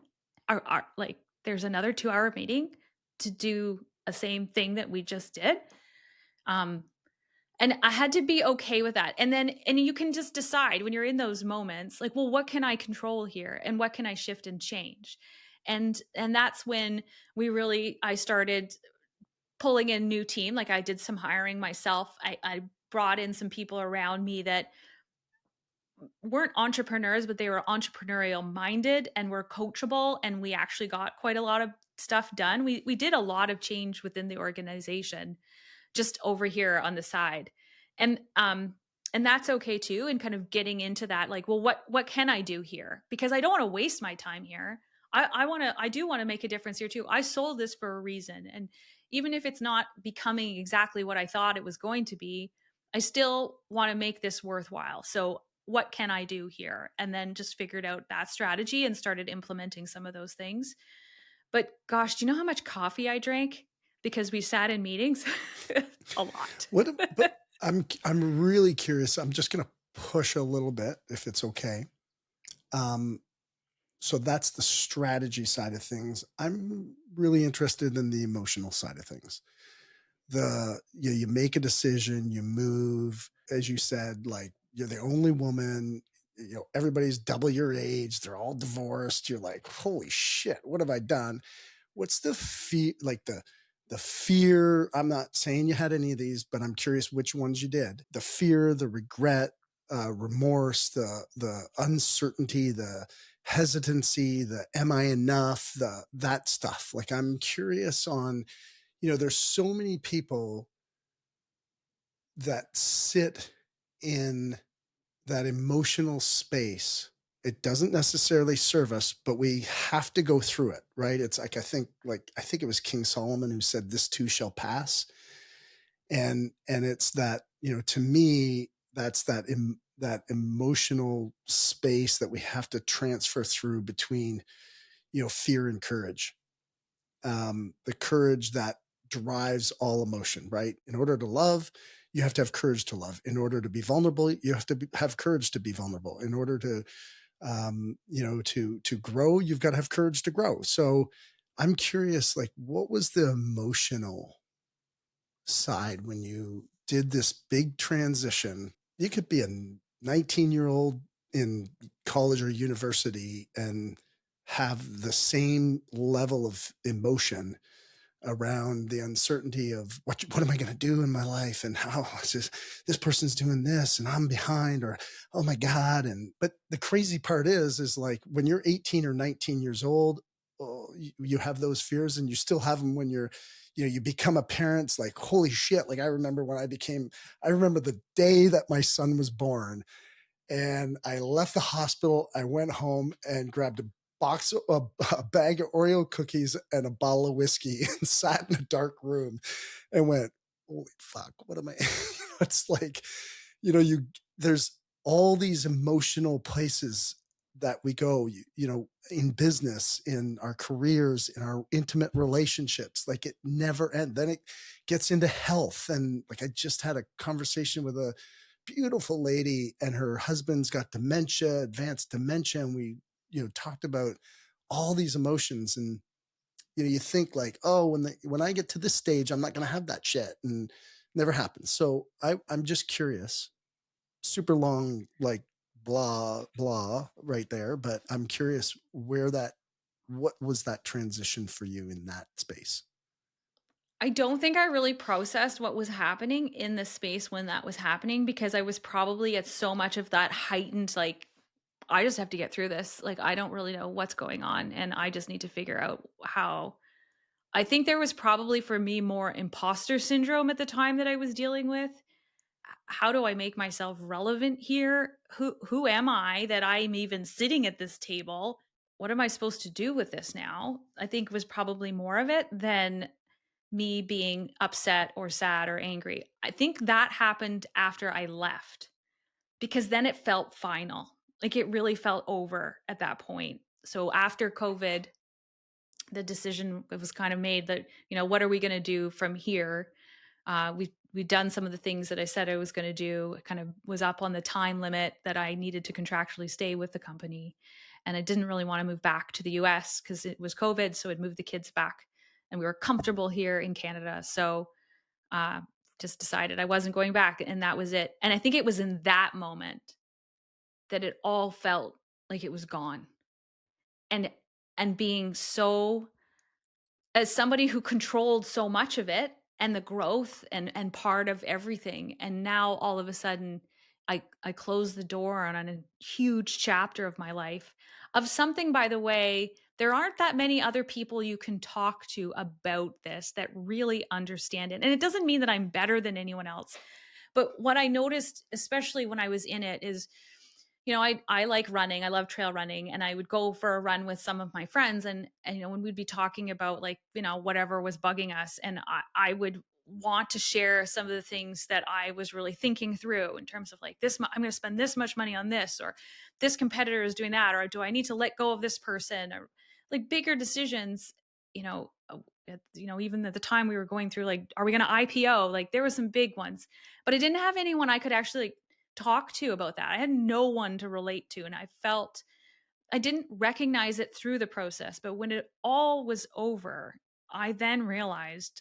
Are like there's another 2-hour meeting to do a same thing that we just did? Um, and I had to be okay with that. And you can just decide when you're in those moments, like, well, what can I control here, and what can I shift and change? And that's when I started pulling in new team. Like I did some hiring myself. I brought in some people around me that weren't entrepreneurs, but they were entrepreneurial minded and were coachable. And we actually got quite a lot of stuff done. We did a lot of change within the organization just over here on the side. And that's okay too. And kind of getting into that, like, well, what can I do here? Because I don't want to waste my time here. I do want to make a difference here too. I sold this for a reason. And even if it's not becoming exactly what I thought it was going to be, I still want to make this worthwhile. So what can I do here? And then just figured out that strategy and started implementing some of those things. But gosh, do you know how much coffee I drank because we sat in meetings? A lot. What? But I'm really curious. I'm just going to push a little bit, if it's okay. Um, so that's the strategy side of things. I'm really interested in the emotional side of things. You make a decision, you move, as you said, like you're the only woman. Everybody's double your age. They're all divorced. You're like, holy shit, what have I done? What's the fear, like the fear? I'm not saying you had any of these, but I'm curious which ones you did. The fear, the regret, remorse, the uncertainty, the hesitancy, the am I enough, that stuff. Like I'm curious on, there's so many people that sit in that emotional space. It doesn't necessarily serve us, but we have to go through it, right? It's like I think it was King Solomon who said, "This too shall pass." And it's that, to me, that's that emotional space that we have to transfer through between, fear and courage. The courage that drives all emotion, right? In order to love, you have to have courage to love. In order to be vulnerable, you have to have courage to be vulnerable. In order to, to grow, you've got to have courage to grow. So I'm curious, like, what was the emotional side when you did this big transition? You could be a 19-year-old in college or university and have the same level of emotion around the uncertainty of what am I going to do in my life, and how is this person's doing this and I'm behind, or oh my god. And but the crazy part is like when you're 18 or 19 years old, oh, you have those fears, and you still have them when you're, you become a parent. It's like, holy shit. Like, I remember the day that my son was born, and I left the hospital. I went home and grabbed a bag of Oreo cookies and a bottle of whiskey and sat in a dark room and went, "Holy fuck, what am I?" It's like, you there's all these emotional places that we go, in business, in our careers, in our intimate relationships. Like, it never ends. Then it gets into health, and like I just had a conversation with a beautiful lady, and her husband's got dementia, advanced dementia, and we, talked about all these emotions. And you think like, oh, when I get to this stage, I'm not going to have that shit, and never happens. So I'm just curious. Super long, like, blah blah right there, but I'm curious what was that transition for you in that space? I don't think I really processed what was happening in the space when that was happening, because I was probably at so much of that heightened, like, I just have to get through this. Like, I don't really know what's going on, and I just need to figure out how. I think there was probably for me more imposter syndrome at the time that I was dealing with. How do I make myself relevant here? Who am I that I'm even sitting at this table? What am I supposed to do with this now? I think was probably more of it than me being upset or sad or angry. I think that happened after I left, because then it felt final. Like, it really felt over at that point. So after COVID, the decision was kind of made that, what are we going to do from here? We've done some of the things that I said I was going to do. It kind of was up on the time limit that I needed to contractually stay with the company, and I didn't really want to move back to the US because it was COVID. So I'd moved the kids back, and we were comfortable here in Canada. So uh, just decided I wasn't going back, and that was it. And I think it was in that moment that it all felt like it was gone, and being so, as somebody who controlled so much of it and the growth and part of everything, and now all of a sudden I close the door on a huge chapter of my life, of something, by the way, there aren't that many other people you can talk to about this that really understand it. And it doesn't mean that I'm better than anyone else, but what I noticed, especially when I was in it, is, I like running. I love trail running, and I would go for a run with some of my friends, and when we'd be talking about, like, whatever was bugging us, and I would want to share some of the things that I was really thinking through in terms of, like, I'm going to spend this much money on this, or this competitor is doing that, or do I need to let go of this person, or like bigger decisions, even at the time we were going through, like, are we going to IPO? Like, there were some big ones, but I didn't have anyone I could actually, like, talk to about that. I had no one to relate to. And I felt I didn't recognize it through the process. But when it all was over, I then realized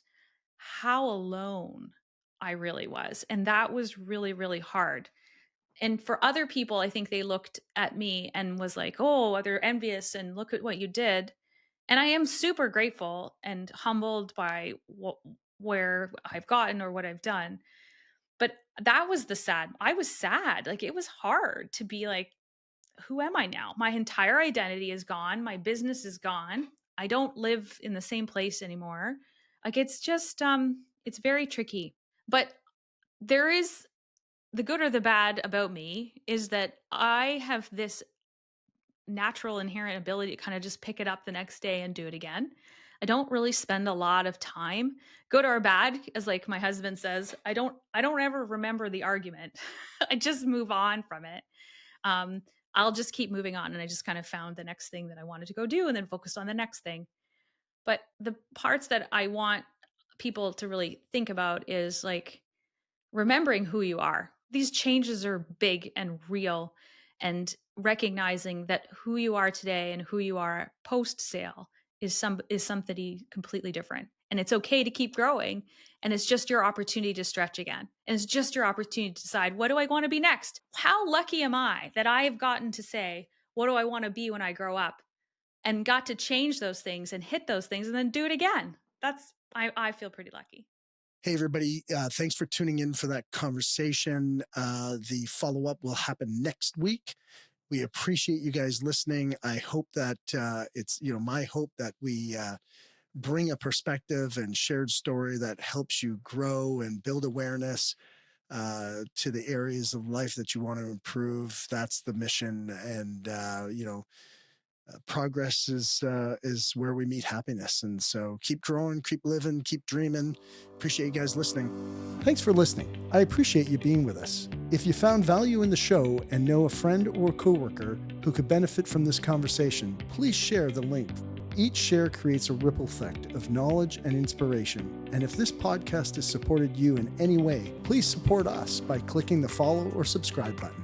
how alone I really was. And that was really, really hard. And for other people, I think they looked at me and was like, oh, they're envious and look at what you did. And I am super grateful and humbled by where I've gotten or what I've done. But that was I was sad. Like, it was hard to be like, who am I now? My entire identity is gone. My business is gone. I don't live in the same place anymore. Like, it's just it's very tricky. But there is the good or the bad about me is that I have this natural inherent ability to kind of just pick it up the next day and do it again. I don't really spend a lot of time, good or bad, as like my husband says, I don't ever remember the argument. I just move on from it. Um, I'll just keep moving on, and I just kind of found the next thing that I wanted to go do and then focused on the next thing. But the parts that I want people to really think about is like remembering who you are. These changes are big and real, and recognizing that who you are today and who you are post sale is something completely different. And it's okay to keep growing, and it's just your opportunity to stretch again. And it's just your opportunity to decide, what do I want to be next? How lucky am I that I have gotten to say, what do I want to be when I grow up? And got to change those things and hit those things and then do it again. I feel pretty lucky. Hey, everybody. Thanks for tuning in for that conversation. The follow-up will happen next week. We appreciate you guys listening. I hope that it's, my hope that we bring a perspective and shared story that helps you grow and build awareness to the areas of life that you want to improve. That's the mission. And, progress is where we meet happiness. And so keep growing, keep living, keep dreaming. Appreciate you guys listening. Thanks for listening. I appreciate you being with us. If you found value in the show and know a friend or coworker who could benefit from this conversation, please share the link. Each share creates a ripple effect of knowledge and inspiration. And if this podcast has supported you in any way, please support us by clicking the follow or subscribe button.